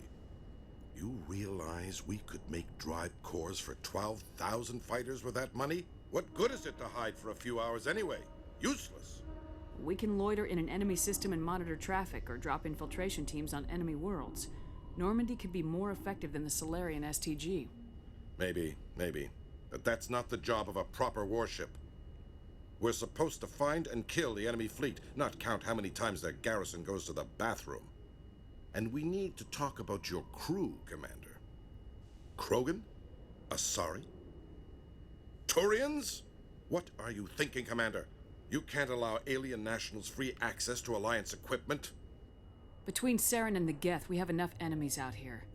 You realize we could make drive cores for 12,000 fighters with that money? What good is it to hide for a few hours anyway? Useless. We can loiter in an enemy system and monitor traffic or drop infiltration teams on enemy worlds. Normandy could be more effective than the Solarian STG. Maybe. But that's not the job of a proper warship. We're supposed to find and kill the enemy fleet, not count how many times their garrison goes to the bathroom. And we need to talk about your crew, Commander. Krogan? Asari? Turions? What are you thinking, Commander? You can't allow alien nationals free access to Alliance equipment. Between Saren and the Geth, we have enough enemies out here.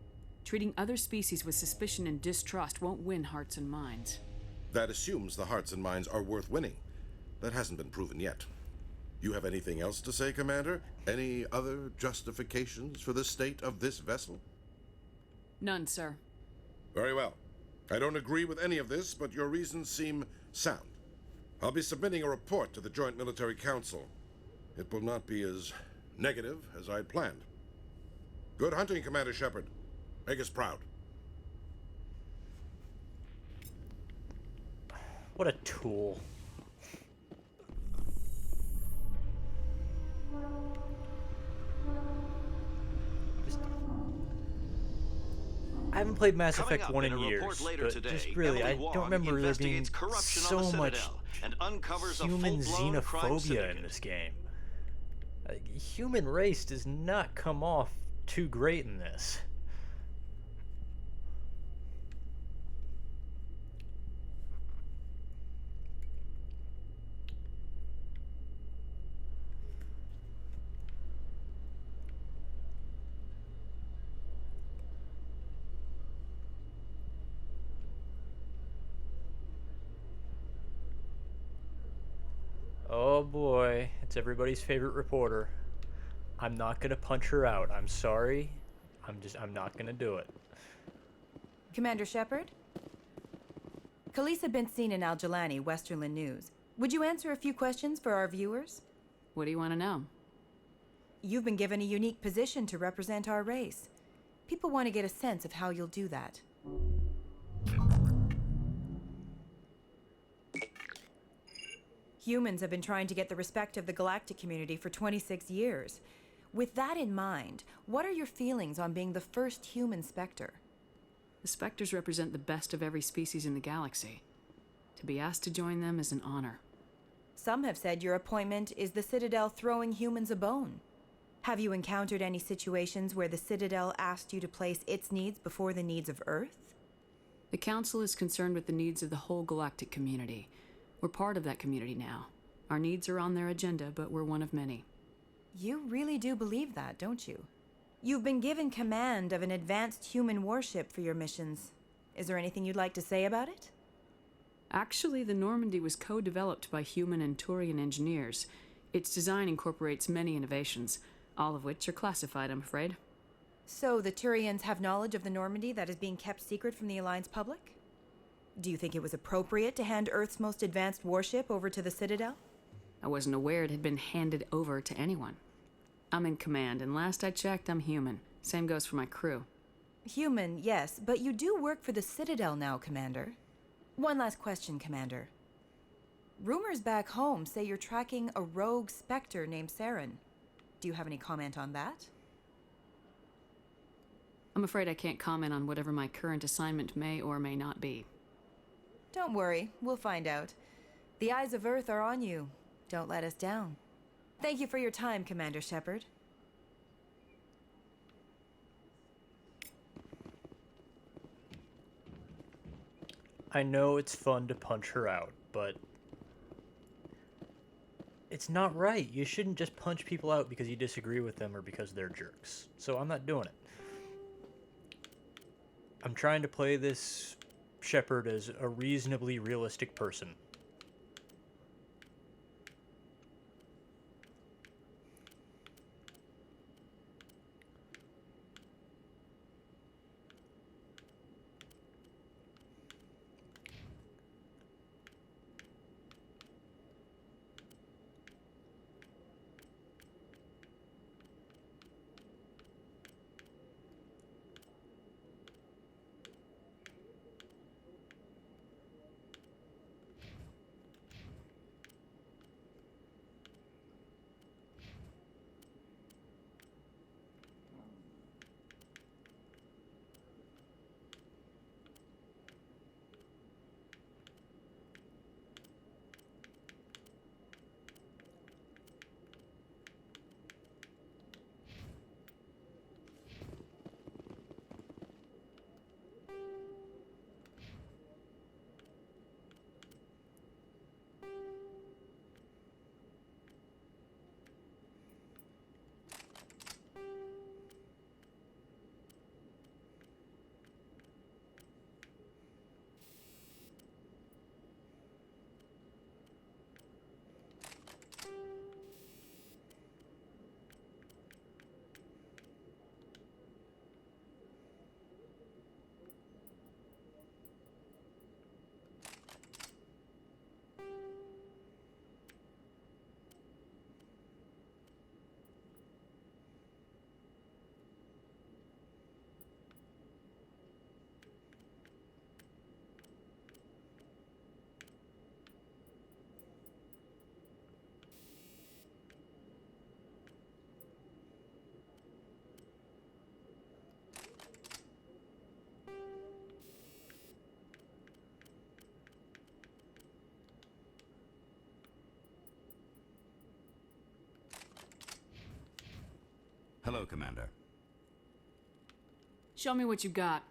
Treating other species with suspicion and distrust won't win hearts and minds. That assumes the hearts and minds are worth winning. That hasn't been proven yet. You have anything else to say, Commander? Any other justifications for the state of this vessel? None, sir. Very well. I don't agree with any of this, but your reasons seem sound. I'll be submitting a report to the Joint Military Council. It will not be as negative as I'd planned. Good hunting, Commander Shepard. Make us proud. What a tool. I haven't played Mass Effect 1 in years, but just really, I don't remember there being so much human xenophobia in this game. Human race does not come off too great in this. Oh boy, it's everybody's favorite reporter. I'm not gonna punch her out. I'm sorry. I'm not gonna do it. Commander Shepard? Khalees had been seen in Al-Jalani, Westerland News. Would you answer a few questions for our viewers? What do you want to know? You've been given a unique position to represent our race. People want to get a sense of how you'll do that. Humans have been trying to get the respect of the galactic community for 26 years. With that in mind, what are your feelings on being the first human Spectre? The Spectres represent the best of every species in the galaxy. To be asked to join them is an honor. Some have said your appointment is the Citadel throwing humans a bone. Have you encountered any situations where the Citadel asked you to place its needs before the needs of Earth? The Council is concerned with the needs of the whole galactic community. We're part of that community now. Our needs are on their agenda, but we're one of many. You really do believe that, don't you? You've been given command of an advanced human warship for your missions. Is there anything you'd like to say about it? Actually, the Normandy was co-developed by human and Turian engineers. Its design incorporates many innovations, all of which are classified, I'm afraid. So the Turians have knowledge of the Normandy that is being kept secret from the Alliance public? Do you think it was appropriate to hand Earth's most advanced warship over to the Citadel? I wasn't aware it had been handed over to anyone. I'm in command, and last I checked, I'm human. Same goes for my crew. Human, yes, but you do work for the Citadel now, Commander. One last question, Commander. Rumors back home say you're tracking a rogue Spectre named Saren. Do you have any comment on that? I'm afraid I can't comment on whatever my current assignment may or may not be. Don't worry, we'll find out. The eyes of Earth are on you. Don't let us down. Thank you for your time, Commander Shepard. I know it's fun to punch her out, but it's not right. You shouldn't just punch people out because you disagree with them or because they're jerks. So I'm not doing it. I'm trying to play this Shepard as a reasonably realistic person. Hello, Commander. Show me what you got.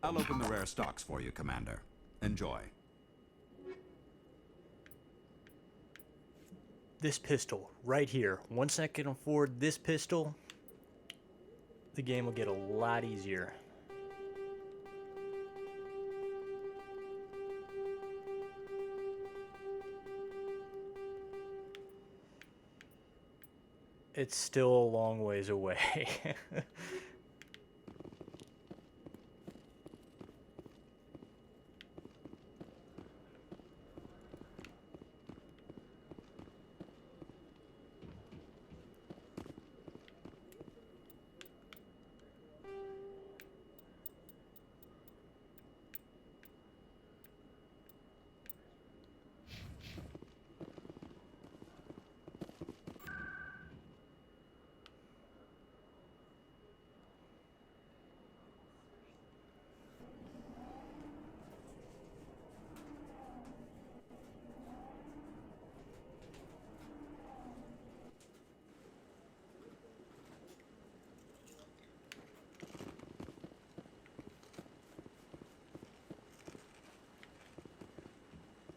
I'll open the rare stocks for you, Commander. Enjoy. This pistol, right here. Once I can afford this pistol, the game will get a lot easier. It's still a long ways away.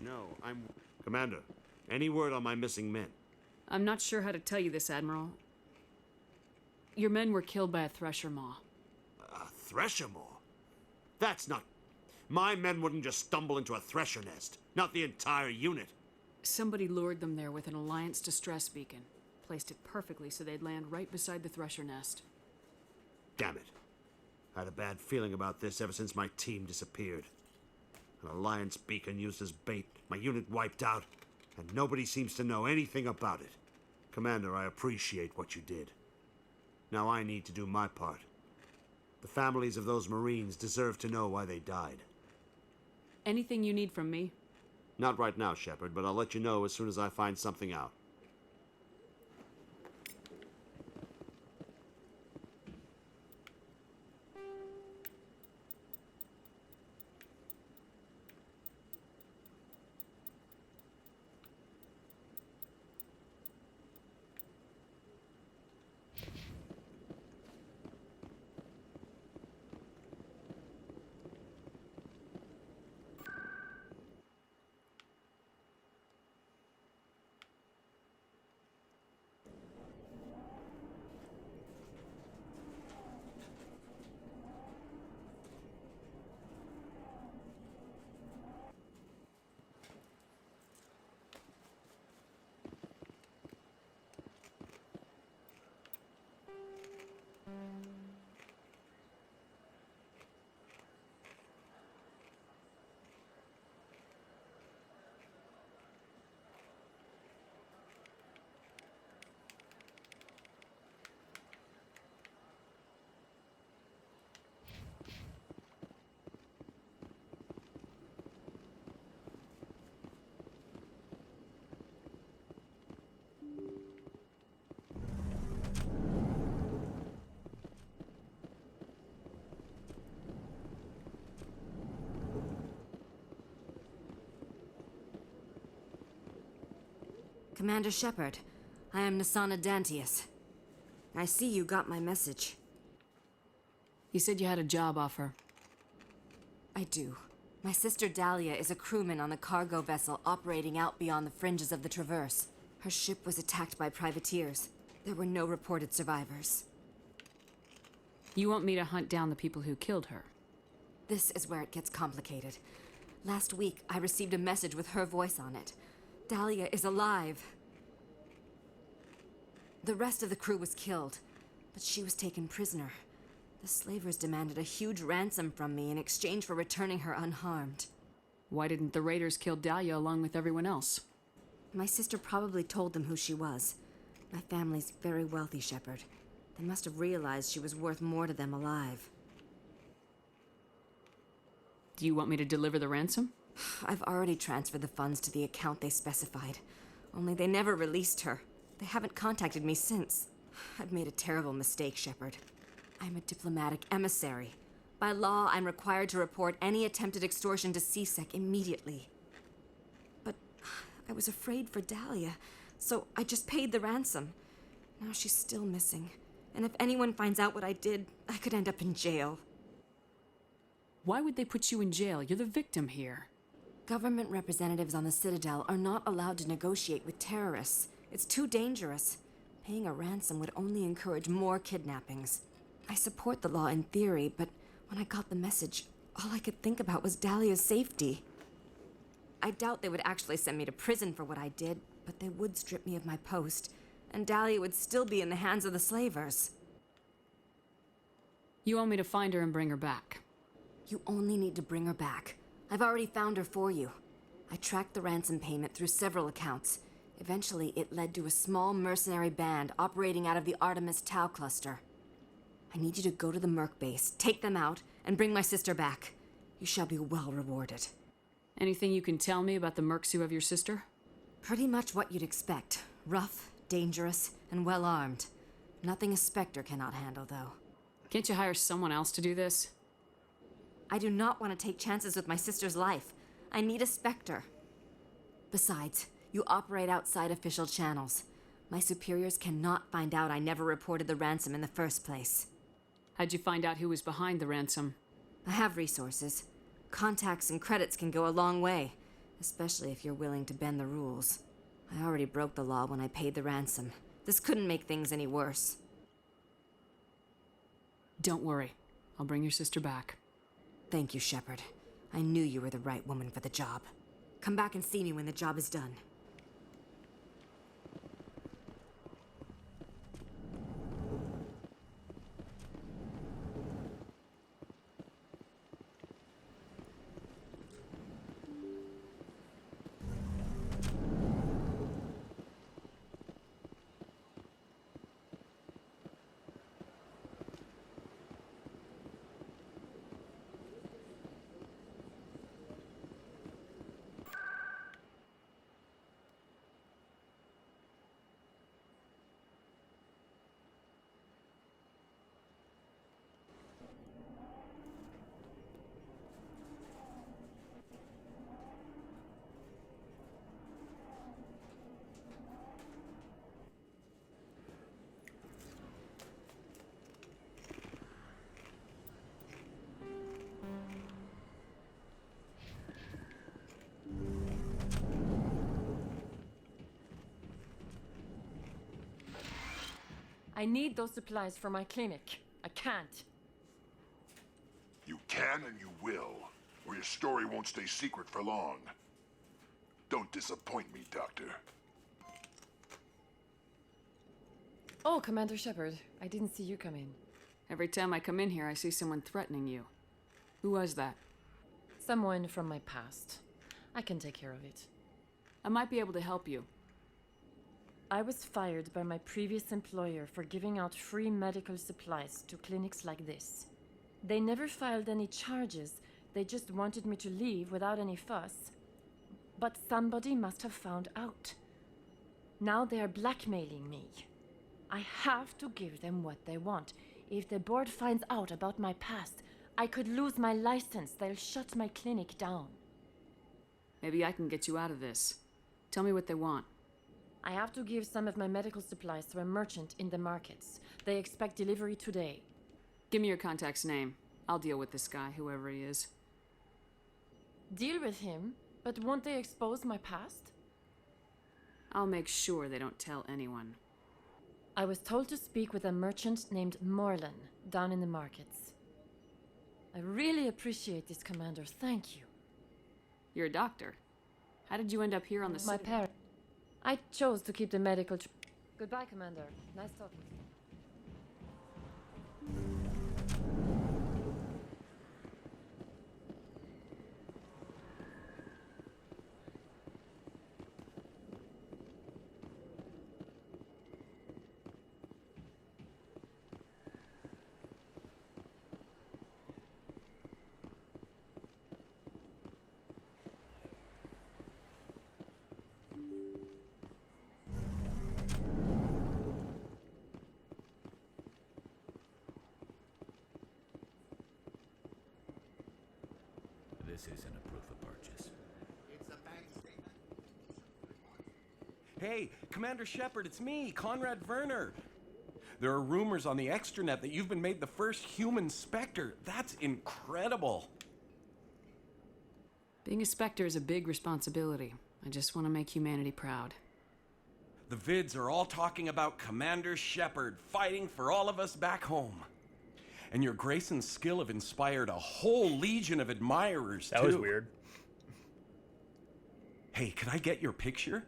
No, I'm... Commander, any word on my missing men? I'm not sure how to tell you this, Admiral. Your men were killed by a thresher maw. A thresher maw? That's not... My men wouldn't just stumble into a thresher nest. Not the entire unit. Somebody lured them there with an Alliance distress beacon. Placed it perfectly so they'd land right beside the thresher nest. Damn it. I had a bad feeling about this ever since my team disappeared. An Alliance beacon used as bait, my unit wiped out, and nobody seems to know anything about it. Commander, I appreciate what you did. Now I need to do my part. The families of those Marines deserve to know why they died. Anything you need from me? Not right now, Shepard, but I'll let you know as soon as I find something out. Commander Shepard, I am Nasana Dantius. I see you got my message. You said you had a job offer. I do. My sister Dahlia is a crewman on a cargo vessel operating out beyond the fringes of the Traverse. Her ship was attacked by privateers. There were no reported survivors. You want me to hunt down the people who killed her? This is where it gets complicated. Last week, I received a message with her voice on it. Dahlia is alive. The rest of the crew was killed, but she was taken prisoner. The slavers demanded a huge ransom from me in exchange for returning her unharmed. Why didn't the raiders kill Dahlia along with everyone else? My sister probably told them who she was. My family's very wealthy, Shepard. They must have realized she was worth more to them alive. Do you want me to deliver the ransom? I've already transferred the funds to the account they specified. Only they never released her. They haven't contacted me since. I've made a terrible mistake, Shepard. I'm a diplomatic emissary. By law, I'm required to report any attempted extortion to CSEC immediately. But I was afraid for Dahlia, so I just paid the ransom. Now she's still missing. And if anyone finds out what I did, I could end up in jail. Why would they put you in jail? You're the victim here. Government representatives on the Citadel are not allowed to negotiate with terrorists. It's too dangerous. Paying a ransom would only encourage more kidnappings. I support the law in theory, but when I got the message, all I could think about was Dahlia's safety. I doubt they would actually send me to prison for what I did, but they would strip me of my post, and Dahlia would still be in the hands of the slavers. You want me to find her and bring her back? You only need to bring her back. I've already found her for you. I tracked the ransom payment through several accounts. Eventually, it led to a small mercenary band operating out of the Artemis Tau cluster. I need you to go to the Merc base, take them out, and bring my sister back. You shall be well rewarded. Anything you can tell me about the Mercs who have your sister? Pretty much what you'd expect. Rough, dangerous, and well-armed. Nothing a Spectre cannot handle, though. Can't you hire someone else to do this? I do not want to take chances with my sister's life. I need a Spectre. Besides, you operate outside official channels. My superiors cannot find out I never reported the ransom in the first place. How'd you find out who was behind the ransom? I have resources. Contacts and credits can go a long way, especially if you're willing to bend the rules. I already broke the law when I paid the ransom. This couldn't make things any worse. Don't worry. I'll bring your sister back. Thank you, Shepard. I knew you were the right woman for the job. Come back and see me when the job is done. I need those supplies for my clinic. I can't. You can and you will, or your story won't stay secret for long. Don't disappoint me, Doctor. Oh, Commander Shepard, I didn't see you come in. Every time I come in here, I see someone threatening you. Who was that? Someone from my past. I can take care of it. I might be able to help you. I was fired by my previous employer for giving out free medical supplies to clinics like this. They never filed any charges. They just wanted me to leave without any fuss. But somebody must have found out. Now they are blackmailing me. I have to give them what they want. If the board finds out about my past, I could lose my license. They'll shut my clinic down. Maybe I can get you out of this. Tell me what they want. I have to give some of my medical supplies to a merchant in the markets. They expect delivery today. Give me your contact's name. I'll deal with this guy, whoever he is. Deal with him? But won't they expose my past? I'll make sure they don't tell anyone. I was told to speak with a merchant named Morlan down in the markets. I really appreciate this, Commander. Thank you. You're a doctor. How did you end up here on the My city? parents. I chose to keep the medical... Goodbye, Commander. Nice talking to you. This isn't a proof of purchase. Hey, Commander Shepard, it's me, Conrad Werner. There are rumors on the extranet that you've been made the first human Spectre. That's incredible. Being a Spectre is a big responsibility. I just want to make humanity proud. The vids are all talking about Commander Shepard fighting for all of us back home. And your grace and skill have inspired a whole legion of admirers, That too. was weird. Hey, can I get your picture?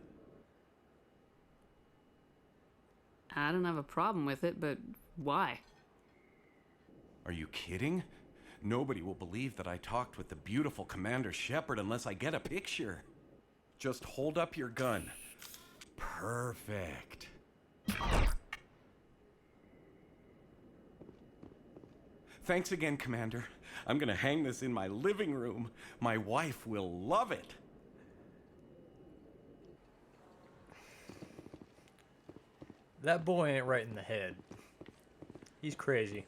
I don't have a problem with it, but why? Are you kidding? Nobody will believe that I talked with the beautiful Commander Shepard unless I get a picture. Just hold up your gun. Perfect. Thanks again, Commander. I'm gonna hang this in my living room. My wife will love it. That boy ain't right in the head. He's crazy.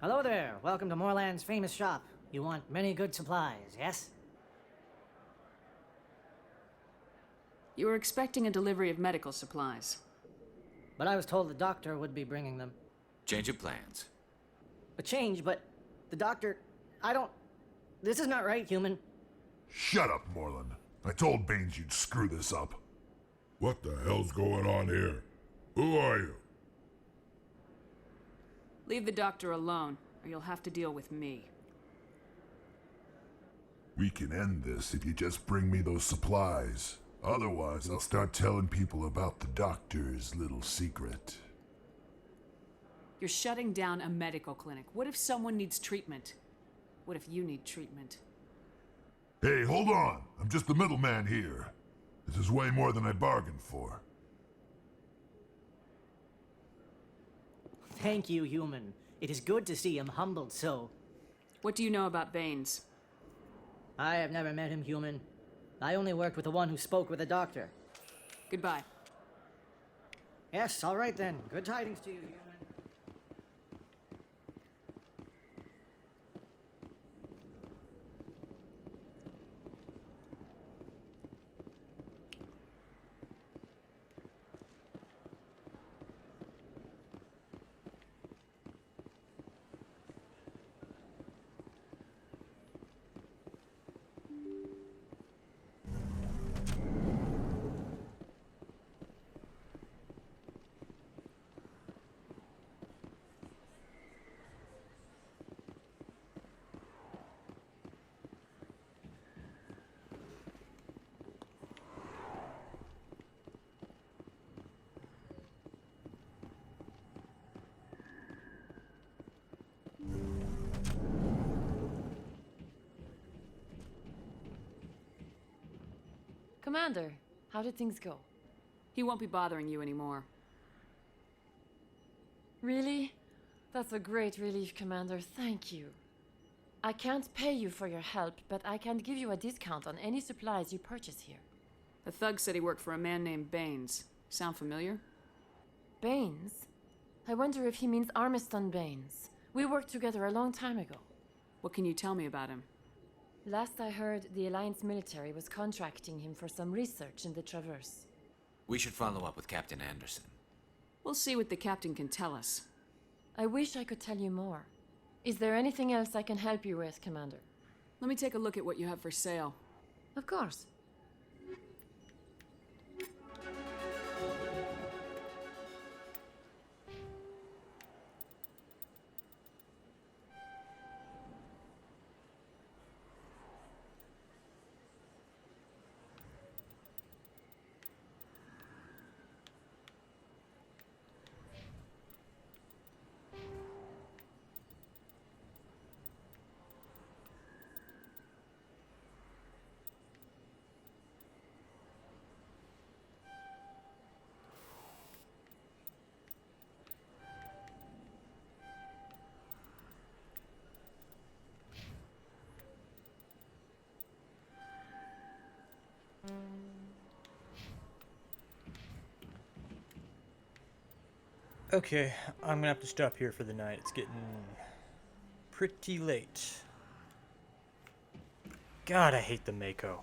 Hello there. Welcome to Moorland's famous shop. You want many good supplies, yes? You were expecting a delivery of medical supplies. But I was told the doctor would be bringing them. Change of plans. A change, but the doctor... This is not right, human. Shut up, Moreland. I told Baines you'd screw this up. What the hell's going on here? Who are you? Leave the doctor alone, or you'll have to deal with me. We can end this if you just bring me those supplies. Otherwise, I'll start telling people about the doctor's little secret. You're shutting down a medical clinic. What if someone needs treatment? What if you need treatment? Hey, hold on. I'm just the middleman here. This is way more than I bargained for. Thank you, human. It is good to see him humbled so. What do you know about Baines? I have never met him, human. I only worked with the one who spoke with the doctor. Goodbye. Yes, all right then. Good tidings to you, human. Commander, how did things go? He won't be bothering you anymore. Really? That's a great relief, Commander. Thank you. I can't pay you for your help, but I can give you a discount on any supplies you purchase here. The thug said he worked for a man named Baines. Sound familiar? Baines? I wonder if he means Armiston Baines. We worked together a long time ago. What can you tell me about him? Last I heard, the Alliance military was contracting him for some research in the Traverse. We should follow up with Captain Anderson. We'll see what the captain can tell us. I wish I could tell you more. Is there anything else I can help you with, Commander? Let me take a look at what you have for sale. Of course. Okay, I'm gonna have to stop here for the night. It's getting pretty late. God, I hate the Mako.